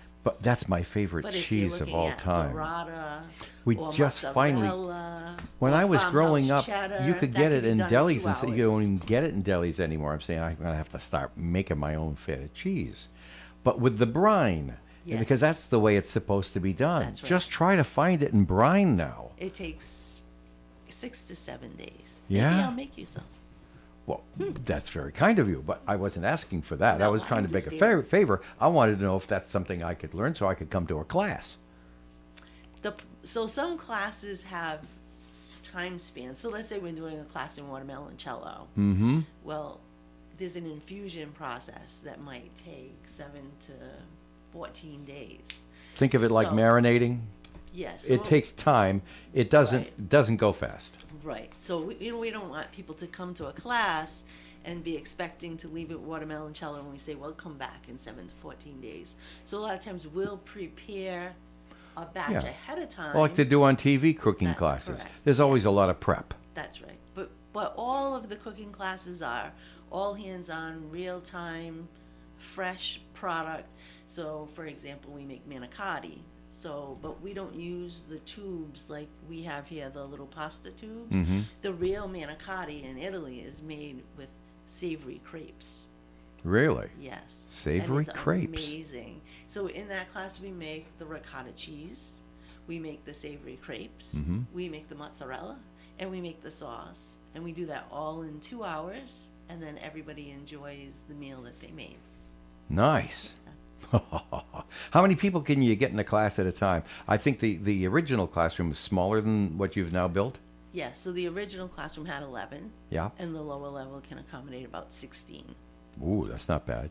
my favorite But if you're cheese of looking all at time. burrata We or just finally- mozzarella When or I was farmhouse growing up, cheddar, you could that get it be in done delis 2 and you hours. don't even get it in delis anymore. I'm saying I'm gonna have to start making my own feta cheese, but with the brine, because Yes. that's the way it's supposed to be done. That's right. Just try to find it in brine now. It takes 6 to 7 days. Yeah? Maybe I'll make you some. Well, that's very kind of you, but I wasn't asking for that. I No, was I trying to make a understand. favor. I wanted to know if that's something I could learn so I could come to a class. So some classes have time spans. So let's say we're doing a class in watermelon cello. Mm-hmm. Well, there's an infusion process that might take 7 to 14 days. Think of it like So- marinating. Yes. It takes time. It doesn't Right. doesn't go fast. Right. So we don't want people to come to a class and be expecting to leave it watermelon cello and we say, well, come back in 7 to 14 days. So a lot of times we'll prepare a batch Yeah. ahead of time. Well, like they do on TV cooking That's classes. correct. There's always a Yes. lot of prep. That's right. But all of the cooking classes are all hands-on, real-time, fresh product. So, for example, we make manicotti. So, but we don't use the tubes like we have here, the little pasta tubes. Mm-hmm. The real manicotti in Italy is made with savory crepes. Really? Yes. Savory and it's crepes. Amazing. So in that class, we make the ricotta cheese, we make the savory crepes, Mm-hmm. we make the mozzarella, and we make the sauce. And we do that all in 2 hours, and then everybody enjoys the meal that they made. Nice. How many people can you get in a class at a time? I think the original classroom is smaller than what you've now built. Yeah, so the original classroom had 11, Yeah. and the lower level can accommodate about 16. Ooh, that's not bad.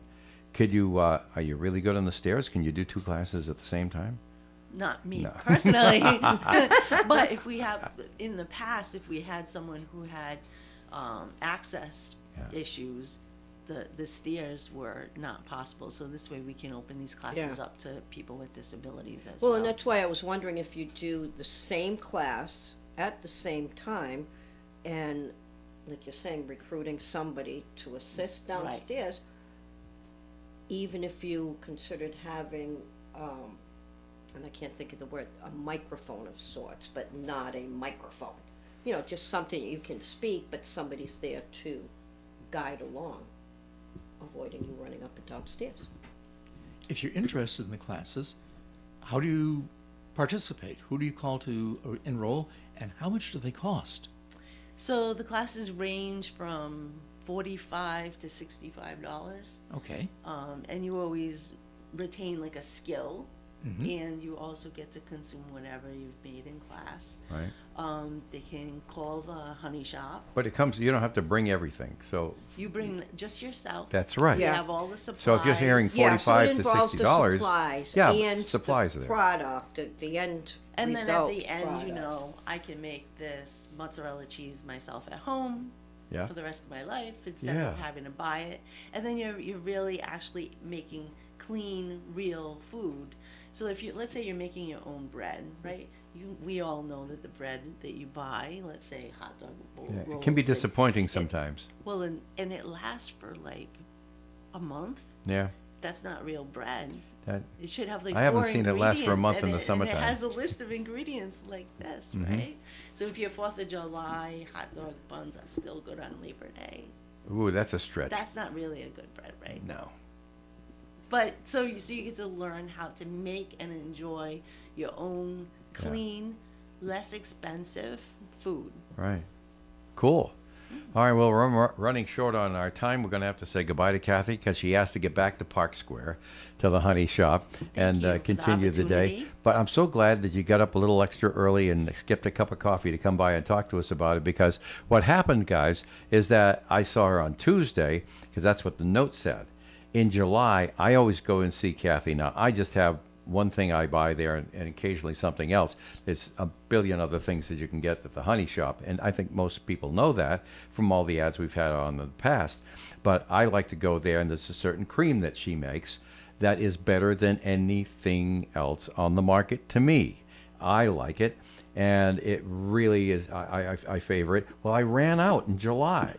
Could you? Are you really good on the stairs? Can you do 2 classes at the same time? Not me No. personally, but if we have, in the past, if we had someone who had access Yeah. issues, the stairs were not possible. So this way we can open these classes Yeah. up to people with disabilities as Well, well. and that's why I was wondering if you do the same class at the same time, and like you're saying, recruiting somebody to assist Right. downstairs, even if you considered having, and I can't think of the word, a microphone of sorts, but not a microphone. You know, just something you can speak, but somebody's there to guide along, avoiding you running up and downstairs. If you're interested in the classes, how do you participate? Who do you call to enroll, and how much do they cost? So the classes range from $45 to $65. Okay. And you always retain like a skill, Mm-hmm. and you also get to consume whatever you've made in class. Right. They can call the honey shop. But it comes. You don't have to bring everything. So You bring just yourself. that's right. You Yeah. have all the supplies. So if you're hearing Yeah, so 45 it to involves the $60, supplies yeah, and supplies the are there. product, the end And then at result the end, you product. know, I can make this mozzarella cheese myself at home Yeah. for the rest of my life instead Yeah. of having to buy it. And then you're really actually making clean, real food. So if you, let's say you're making your own bread, right? We all know that the bread that you buy, let's say hot dog Yeah, rolls. it can be and disappointing it's- sometimes. Well, and it lasts for like a month. Yeah. That's not real bread. That. It should have like I haven't 4 seen it last for a ingredients, month and in the and summertime. it has a list of ingredients like this, Mhm. right? So if your 4th of July hot dog buns are still good on Labor Day, Ooh, that's a stretch. that's not really a good bread, right? No. But so you get to learn how to make and enjoy your own clean, less expensive food. Right. Cool. All right, well, we're running short on our time. We're going to have to say goodbye to Kathy because she has to get back to Park Square, to the honey shop, and you for the continue the day. opportunity. But I'm so glad that you got up a little extra early and skipped a cup of coffee to come by and talk to us about it, because what happened, guys, is that I saw her on Tuesday, because that's what the note said. In July, I always go and see Kathy. Now, I just have one thing I buy there and occasionally something else. There's a billion other things that you can get at the honey shop, and I think most people know that from all the ads we've had on in the past. But I like to go there, and there's a certain cream that she makes that is better than anything else on the market to me. I like it, and it really is. I favor it. Well, I ran out in July,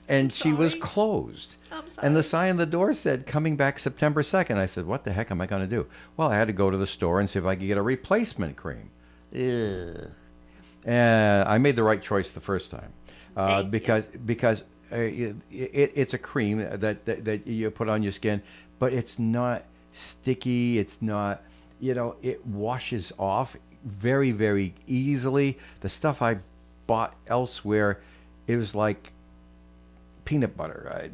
and she was sorry. closed. I'm And the sorry. sign on the door said, coming back September 2nd. I said, what the heck am I going to do? Well, I had to go to the store and see if I could get a replacement cream. Ugh. And I made the right choice the first time. Thank you. Because it's a cream that you put on your skin, but it's not sticky. It's not, it washes off very, very easily. The stuff I bought elsewhere, it was like peanut butter.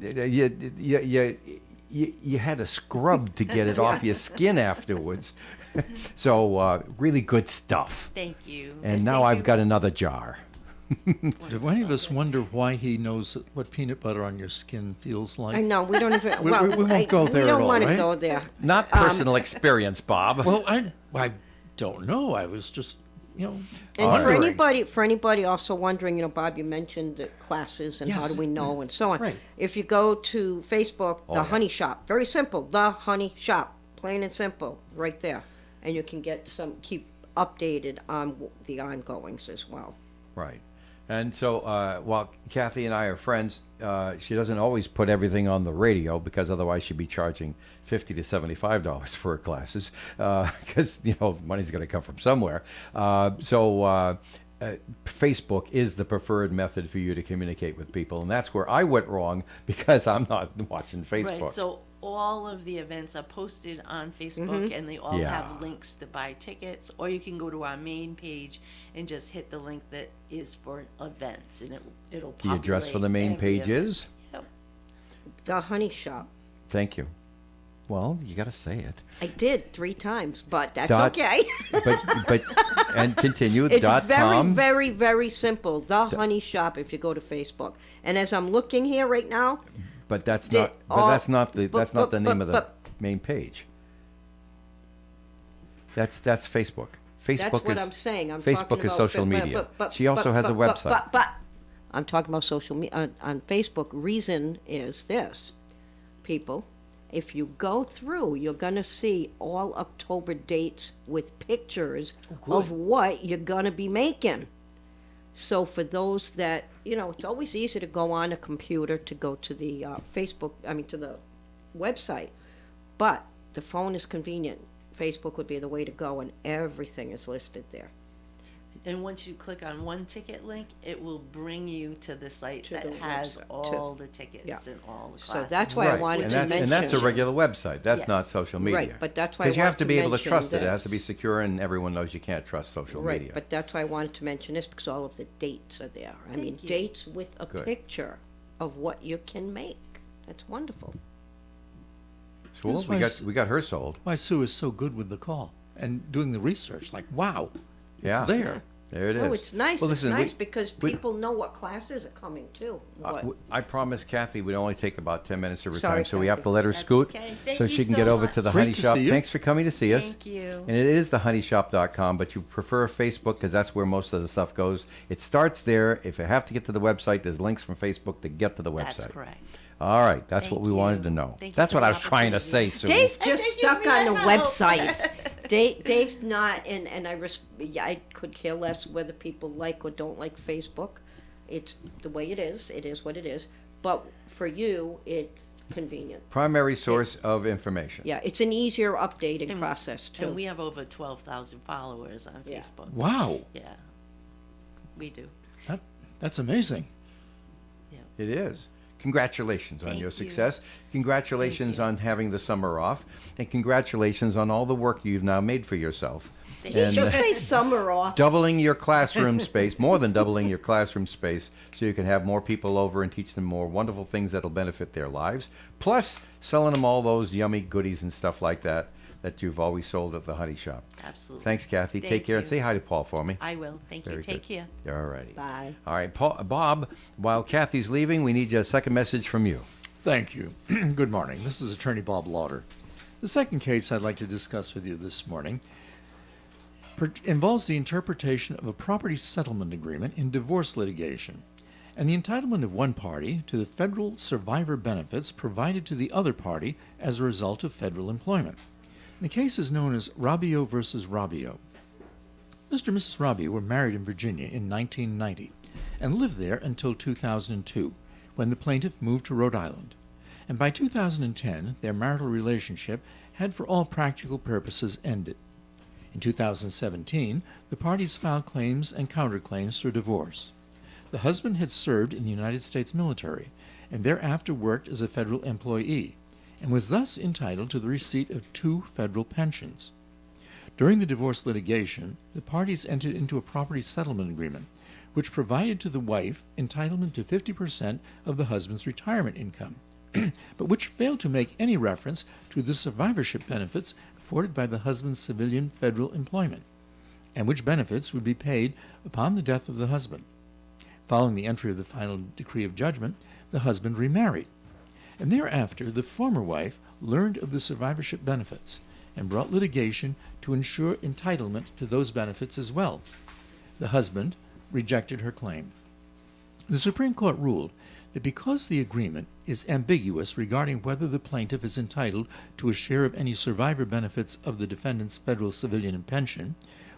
You had to scrub to get it off your skin afterwards. So really good stuff. Thank you. And now thank I've you. got another jar. Do any of us wonder why he knows what peanut butter on your skin feels like? I know, we don't even, We- well, we won't go there we at don't all, want to right? go there. Not personal experience, Bob. Well, I don't know. I was just, And wondering. for anybody also wondering, Bob, you mentioned the classes and how Yes. do we know and so on. Right. If you go to Facebook, Oh, The yeah. Honey Shop, very simple, The Honey Shop, plain and simple, right there. And you can keep updated on the ongoings as well. Right. And so while Kathy and I are friends, she doesn't always put everything on the radio, because otherwise she'd be charging $50 to $75 for her classes, because money's going to come from somewhere. So Facebook is the preferred method for you to communicate with people, and that's where I went wrong, because I'm not watching Facebook. Right, so all of the events are posted on Facebook, and they all Yeah. have links to buy tickets, or you can go to our main page and just hit the link that is for events, and it'll The address for the main populate every page event. is? Yep. The Honey Shop. Thank you. Well, you got to say it. I did 3 times, but that's Dot- okay. But and continue. It's dot very, com. very, very simple. The Honey Shop if you go to Facebook. And as I'm looking here right now, But that's Did not. But all- that's not the. but- That's not but- the name of the but- main page. That's Facebook. Facebook That's what is. I'm saying. I'm Facebook talking is about social media. She also has a website. But I'm talking about social media on Facebook. Reason is this, people. If you go through, you're gonna see all October dates with pictures of what you're gonna be making. So for those that, it's always easy to go on a computer to go to the to the website, but the phone is convenient. Facebook would be the way to go, and everything is listed there. And once you click on one ticket link, it will bring you to the site To that the has website, all the tickets Yeah. and all the So classes. that's why I wanted and to that's, mention. and that's a regular website. That's Yes. not social media. Right, but that's why I Because you have wanted to to be able to mention trust it. It has to be this. secure, and everyone knows you can't trust social Right, media. but that's why I wanted to mention this, because all of the dates are there. I mean, you. dates with a Good. picture of what you can make. That's wonderful. Cool. That's We why got s- we got her sold. Why Sue is so good with the call and doing the research. Like, wow, it's Yeah. there. There it is. Oh, it's nice. Well, It's listen, nice because we- people know what classes are coming too. What? I promised Kathy we'd only take about 10 minutes of her Sorry, time, so we have Kathy. to let her That's scoot okay. Thank so you she can so get over much. to the Great Honey to Shop. see you. Thanks for coming to see us. Thank you. And it is thehoneyshop.com, but you prefer Facebook because that's where most of the stuff goes. It starts there. If you have to get to the website, there's links from Facebook to get to the website. That's correct. All right, that's what Thank we wanted you. to know. Thank you That's for what the I was trying to say, opportunity. Sue. Dave's Thank just you stuck for on your the help. website. Dave's not, and I could care less whether people like or don't like Facebook. It's the way it is. It is what it is. But for you, it's convenient. Primary source of information. Yeah, it's an easier updating process too. And we have over 12,000 followers on Yeah. Facebook. Wow, Yeah, we do. that's amazing. It is. Congratulations on Thank your you. success. Congratulations Thank you. on having the summer off. And congratulations on all the work you've now made for yourself. Thank Did you just say summer off? doubling your classroom space, more than doubling your classroom space, so you can have more people over and teach them more wonderful things that'll benefit their lives. Plus, selling them all those yummy goodies and stuff like that that you've always sold at the Honey Shop. Absolutely. Thanks, Kathy. Thank Take care and you. say hi to Paul for me. I will. Thank Very you. Take good. care. All righty. Bye. All right, Bob, while Kathy's leaving, we need a second message from you. Thank you. Good morning. This is Attorney Bob Lauder. The second case I'd like to discuss with you this morning involves the interpretation of a property settlement agreement in divorce litigation and the entitlement of one party to the federal survivor benefits provided to the other party as a result of federal employment. The case is known as Rabbio versus Rabbio. Mr. and Mrs. Rabbio were married in Virginia in 1990 and lived there until 2002, when the plaintiff moved to Rhode Island. And by 2010, their marital relationship had for all practical purposes ended. In 2017, the parties filed claims and counterclaims for divorce. The husband had served in the United States military and thereafter worked as a federal employee and was thus entitled to the receipt of 2 federal pensions. During the divorce litigation, the parties entered into a property settlement agreement which provided to the wife entitlement to 50% of the husband's retirement income, but which failed to make any reference to the survivorship benefits afforded by the husband's civilian federal employment, and which benefits would be paid upon the death of the husband. Following the entry of the final decree of judgment, the husband remarried, and thereafter the former wife learned of the survivorship benefits and brought litigation to ensure entitlement to those benefits as well. The husband rejected her claim. The Supreme Court ruled that because the agreement is ambiguous regarding whether the plaintiff is entitled to a share of any survivor benefits of the defendant's federal civilian pension,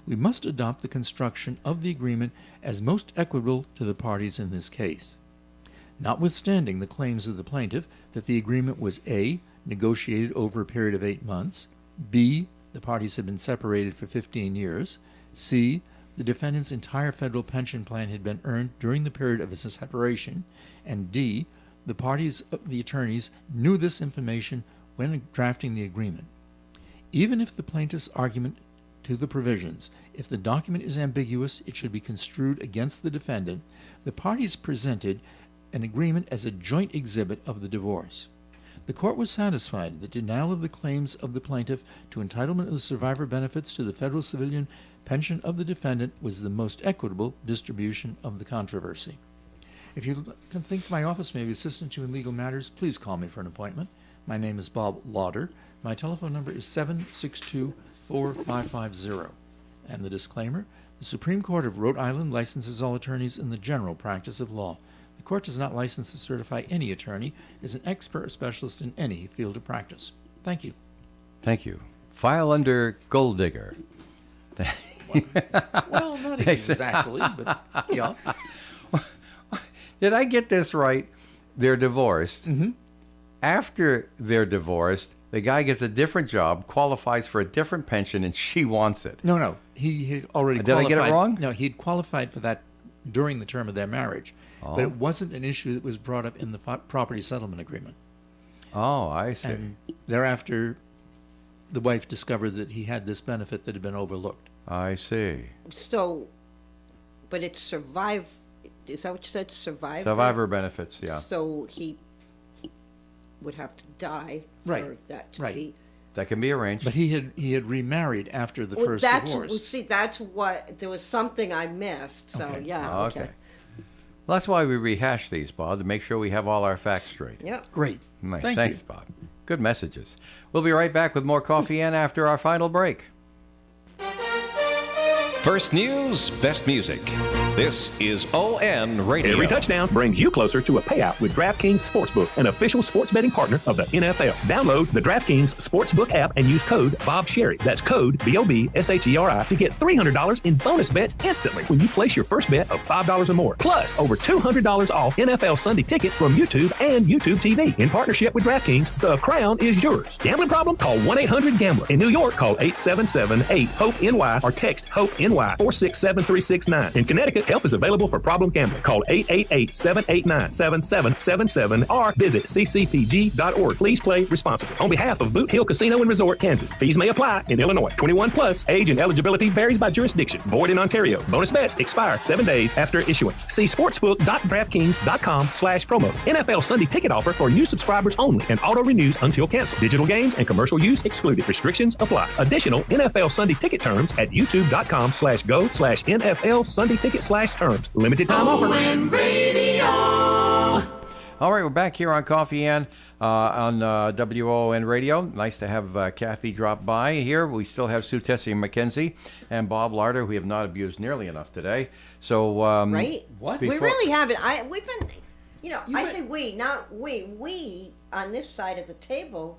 we must adopt the construction of the agreement as most equitable to the parties in this case. Notwithstanding the claims of the plaintiff that the agreement was A, negotiated over a period of 8 months, B, the parties had been separated for 15 years, C, the defendant's entire federal pension plan had been earned during the period of his separation, and D, the attorneys knew this information when drafting the agreement. Even if the plaintiff's argument to the provisions, if the document is ambiguous, it should be construed against the defendant, the parties presented an agreement as a joint exhibit of the divorce. The court was satisfied that denial of the claims of the plaintiff to entitlement of the survivor benefits to the federal civilian pension of the defendant was the most equitable distribution of the controversy. If you can think my office may be assistant to you in legal matters, please call me for an appointment. My name is Bob Lauder. My telephone number is 762-4550. And the disclaimer, the Supreme Court of Rhode Island licenses all attorneys in the general practice of law. The court does not license or certify any attorney as an expert or specialist in any field of practice. Thank you. Thank you. File under gold digger. Well, not exactly, but yeah. Did I get this right? They're divorced. Mm-hmm. After they're divorced, the guy gets a different job, qualifies for a different pension, and she wants it. No. He had already Did qualified. I get it wrong? No, he'd qualified for that during the term of their marriage. But it wasn't an issue that was brought up in the property settlement agreement. Oh, I see. And thereafter, the wife discovered that he had this benefit that had been overlooked. I see. So, but it's is that what you said? Survivor benefits, yeah. So he would have to die Right, for that to right. be. That can be arranged. But he had remarried after the first divorce. See, that's what, there was something I missed, so Okay. yeah, okay. Well, that's why we rehash these, Bob, to make sure we have all our facts straight. Yep. Great. Nice. Thank Thanks, you. Bob. Good messages. We'll be right back with more Coffee and after our final break. First news, best music. This is ON Radio. Every touchdown brings you closer to a payout with DraftKings Sportsbook, an official sports betting partner of the NFL. Download the DraftKings Sportsbook app and use code BOBSHERRY. That's code BOBSHERRY to get $300 in bonus bets instantly when you place your first bet of $5 or more. Plus, over $200 off NFL Sunday Ticket from YouTube and YouTube TV. In partnership with DraftKings, the crown is yours. Gambling problem? Call 1-800-GAMBLER. In New York, call 877-8-HOPE-NY or text HOPE-NY 467-369. In Connecticut, help is available for problem gambling. Call 888-789-7777 or visit ccpg.org. Please play responsibly. On behalf of Boot Hill Casino and Resort, Kansas. Fees may apply in Illinois. 21 plus. Age and eligibility varies by jurisdiction. Void in Ontario. Bonus bets expire 7 days after issuance. See sportsbook.draftkings.com/promo. NFL Sunday Ticket offer for new subscribers only and auto renews until canceled. Digital games and commercial use excluded. Restrictions apply. Additional NFL Sunday Ticket terms at youtube.com/go/NFL Sunday Ticket/terms. Limited time offer. WOON Radio. All right, we're back here on Coffee and on WON Radio. Nice to have Kathy drop by here. We still have Sue Tessie McKenzie and Bob Larder, who we have not abused nearly enough today. So, Right? What? We Before- really haven't. We've been, I say we, not we. We, on this side of the table,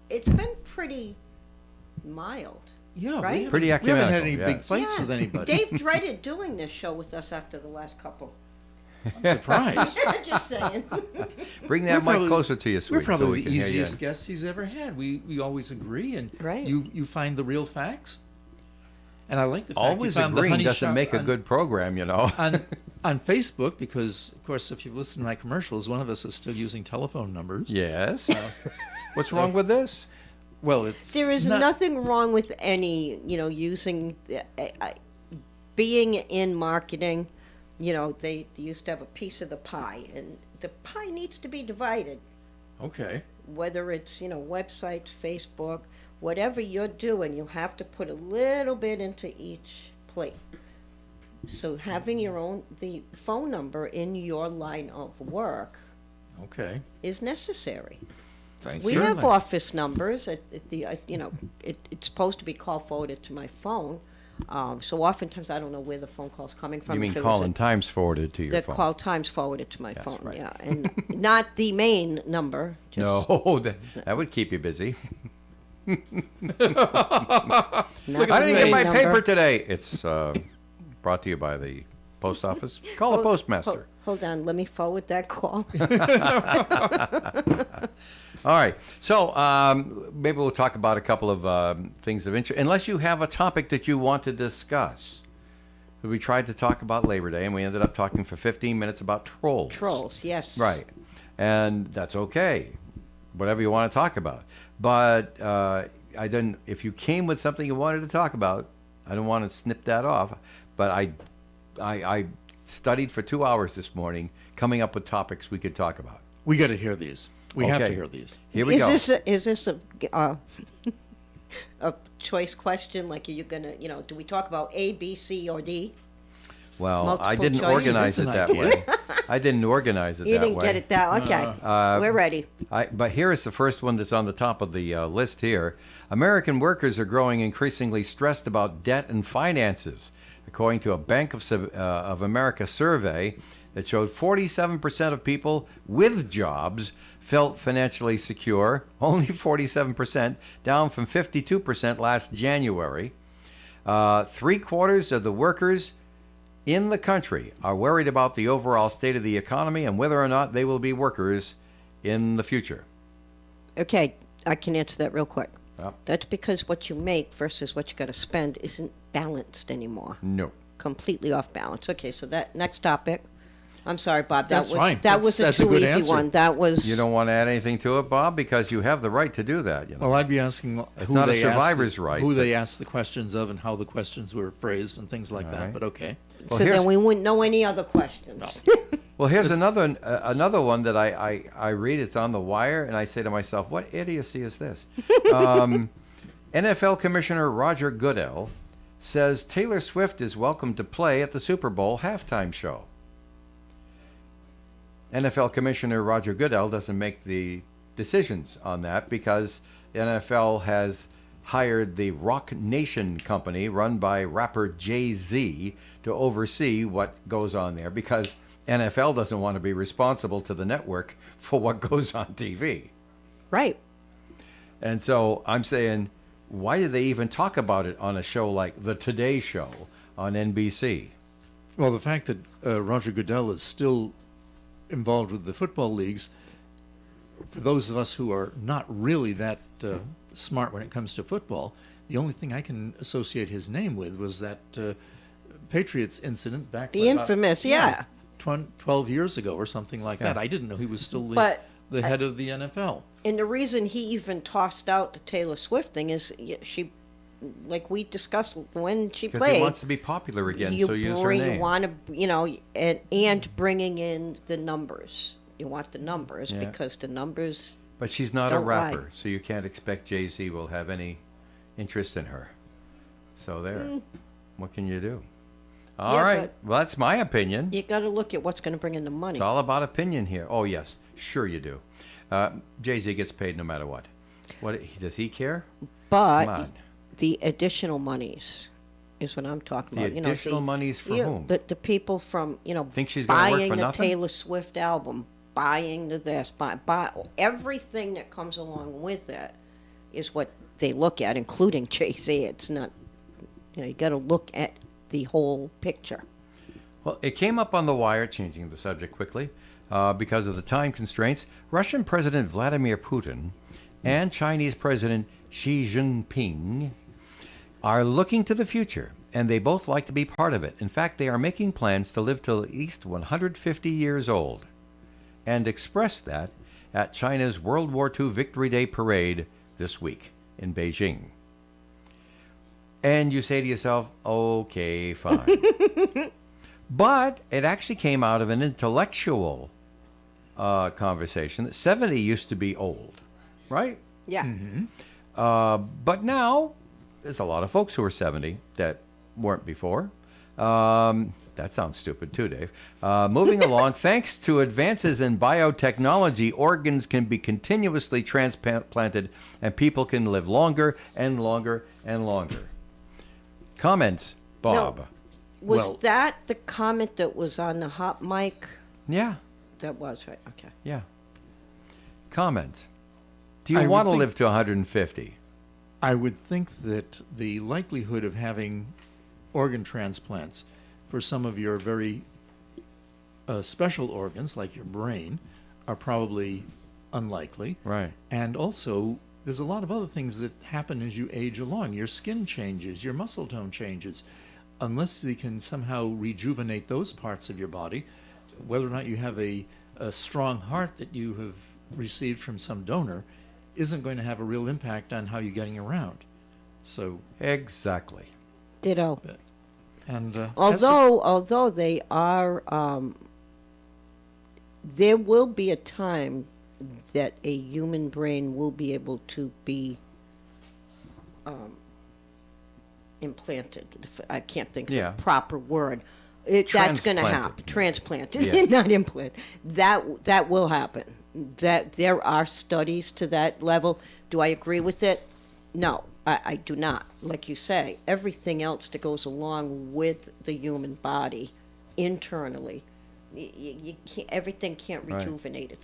it's been pretty mild. Yeah, Right? Pretty we haven't had any ecumenical, big yes. fights with anybody. Dave dreaded doing this show with us after the last couple. I'm surprised. Just saying. Bring that mic closer to you, sweet. We're so probably we the can hear you. easiest guests he's ever had. We always agree, and Right. you find the real facts. And I like the fact Always you found the agreeing honey doesn't shop make a on- good program, you know. on Facebook, because of course, if you've listened to my commercials, one of us is still using telephone numbers. Yes. What's wrong with this? Well, it's There is not- nothing wrong with any, using, being in marketing. They used to have a piece of the pie, and the pie needs to be divided. Okay. Whether it's, websites, Facebook, whatever you're doing, you'll have to put a little bit into each plate. So having the phone number in your line of work Okay. is necessary. Thank We you. have office numbers. It's supposed to be call forwarded to my phone. So oftentimes I don't know where the phone call's coming from. You mean If it was calling times forwarded to your the phone? call times forwarded to my phone. right. Yeah, and not the main number. Just No, that would keep you busy. not I the didn't get main my number. paper today. It's brought to you by the post office. Call the postmaster. Hold on, let me forward that call. All right. So maybe we'll talk about a couple of things of interest, unless you have a topic that you want to discuss. We tried to talk about Labor Day, and we ended up talking for 15 minutes about trolls. Trolls, yes. Right. And that's okay. Whatever you want to talk about. But I didn't. If you came with something you wanted to talk about, I don't want to snip that off. But I studied for 2 hours this morning, coming up with topics we could talk about. We got to hear these. We have to Okay. hear these. Here we go. Is this a a choice question? Like, are you gonna, do we talk about A, B, C, or D? Well, I Multiple didn't choice. organize it That's that an way. I didn't organize it You that didn't way. get it that. Okay, we're ready. But here is the first one that's on the top of the list here. American workers are growing increasingly stressed about debt and finances, according to a Bank of America survey that showed 47% of people with jobs felt financially secure, only 47%, down from 52% last January. 3/4 of the workers in the country are worried about the overall state of the economy and whether or not they will be workers in the future. Okay, I can answer that real quick. Yep. That's because what you make versus what you got to spend isn't balanced anymore. No. Completely off balance. Okay, so that next topic. I'm sorry, Bob. That's fine. Was That's a a too good easy answer. one. That was. You don't want to add anything to it, Bob, because you have the right to do that. You know. Well, I'd be asking who not a they asked survivor's right, who but- they asked the questions of and how the questions were phrased and things like that. right. But okay. Well, so here's- then we wouldn't know any other questions. Well, here's another one that I read. It's on the wire, and I say to myself, what idiocy is this? NFL Commissioner Roger Goodell says Taylor Swift is welcome to play at the Super Bowl halftime show. NFL Commissioner Roger Goodell doesn't make the decisions on that because the NFL has hired the Rock Nation company run by rapper Jay-Z to oversee what goes on there because NFL doesn't want to be responsible to the network for what goes on TV. Right. And so I'm saying, why did they even talk about it on a show like The Today Show on NBC? Well, the fact that Roger Goodell is still involved with the football leagues, for those of us who are not really that smart when it comes to football, the only thing I can associate his name with was that Patriots incident back The about- infamous, yeah. 12 years ago or something like that. I didn't know he was still the head of the NFL. And the reason he even tossed out the Taylor Swift thing is she, like we discussed when she Because played. he wants to be popular again, so use her name. You want to, and bringing in the numbers. You want the numbers Yeah. because the numbers. But she's not a Don't lie. rapper, so you can't expect Jay-Z will have any interest in her. So there. What can you do? All Yeah, right. but- Well, that's my opinion. You got to look at what's going to bring in the money. It's all about opinion here. Oh, yes. Sure you do. Jay-Z gets paid no matter what. Does he care? But Come on. the additional monies is what I'm talking The about. additional monies for whom? The people from, Think she's gonna work buying for the nothing? Taylor Swift album, buying the this, buy everything that comes along with that is what they look at, including Jay-Z. It's not, you got to look at the whole picture. Well, it came up on the wire, changing the subject quickly, because of the time constraints. Russian President Vladimir Putin and Chinese President Xi Jinping are looking to the future, and they both like to be part of it. In fact, they are making plans to live till at least 150 years old, and expressed that at China's World War II Victory Day parade this week in Beijing. And you say to yourself, okay, fine. But it actually came out of an intellectual conversation that 70 used to be old, right? Yeah. But now there's a lot of folks who are 70 that weren't before. That sounds stupid too, Dave. Moving along, thanks to advances in biotechnology, organs can be continuously transplanted and people can live longer and longer and longer. Comments, Bob? Was Well- that the comment that was on the hot mic? Yeah, That was right. Okay. yeah. Comments. Do you I would want to think- live to 150? I would think that the likelihood of having organ transplants for some of your very special organs, like your brain, are probably unlikely. Right. And also, there's a lot of other things that happen as you age along. Your skin changes, your muscle tone changes. Unless they can somehow rejuvenate those parts of your body, whether or not you have a strong heart that you have received from some donor isn't going to have a real impact on how you're getting around. So, Exactly. Ditto. and Although they are, there will be a time that a human brain will be able to be implanted. I can't think of Yeah. the proper word. That's going to Transplanted. happen. Transplanted, Yes. not implant. That will happen. That there are studies to that level. Do I agree with it? No, I do not. Like you say, everything else that goes along with the human body internally, you can't, everything can't Right. rejuvenate it.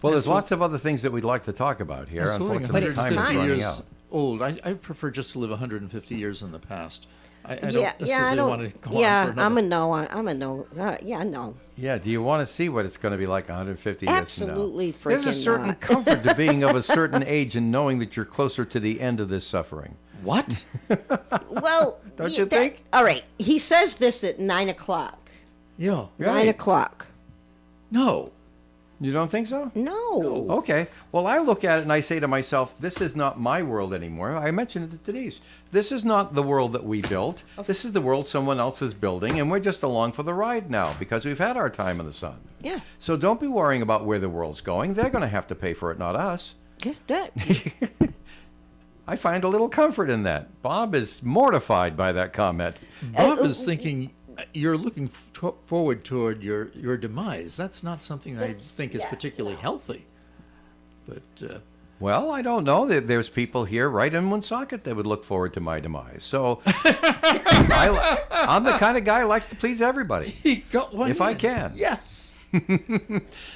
Well, there's lots of other things that we'd like to talk about here. That's living Unfortunately, time is 150 running years out. old. I prefer just to live 150 years in the past. I don't I necessarily don't. want to go on for Yeah, another. I'm a no. I'm a no. Yeah, no. Yeah, do you want to see what it's going to be like 150 years from now? Absolutely There's a freaking certain not. comfort to being of a certain age and knowing that you're closer to the end of this suffering. What? Well, Don't yeah, you think? All right. He says this at 9:00. Yeah. 9:00. No. You don't think so? No. Okay. Well, I look at it and I say to myself, this is not my world anymore. I mentioned it to Denise. This is not the world that we built. This is the world someone else is building, and we're just along for the ride now because we've had our time in the sun. Yeah. So don't be worrying about where the world's going. They're going to have to pay for it, not us. Yeah, that. I find a little comfort in that. Bob is mortified by that comment. Bob is thinking you're looking forward toward your demise. That's not something I think is particularly healthy. But Well, I don't know. There's people here right in Woonsocket that would look forward to my demise. So I'm the kind of guy who likes to please everybody. he got one If I in. can. Yes.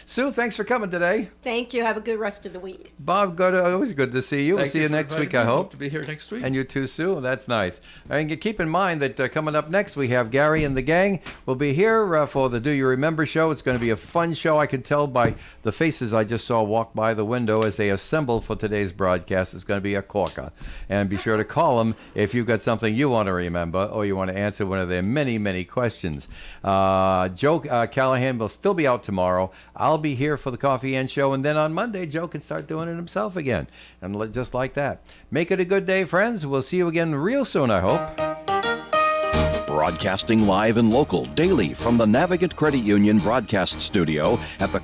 Sue, thanks for coming today. Thank you. Have a good rest of the week. Bob, always good to see you. We'll Thank see you for next inviting week, me. I hope. to be here next week. And you too, Sue. That's nice. And keep in mind that coming up next, we have Gary and the gang. We'll be here for the Do You Remember show. It's going to be a fun show. I can tell by the faces I just saw walk by the window as they assemble for today's broadcast. It's going to be a corker. And be sure to call them if you've got something you want to remember or you want to answer one of their many, many questions. Joe Callahan will still be out tomorrow. I'll be here for the Coffee and Show, and then on Monday, Joe can start doing it himself again. And just like that. Make it a good day, friends. We'll see you again real soon, I hope. Broadcasting live and local daily from the Navigant Credit Union broadcast studio at the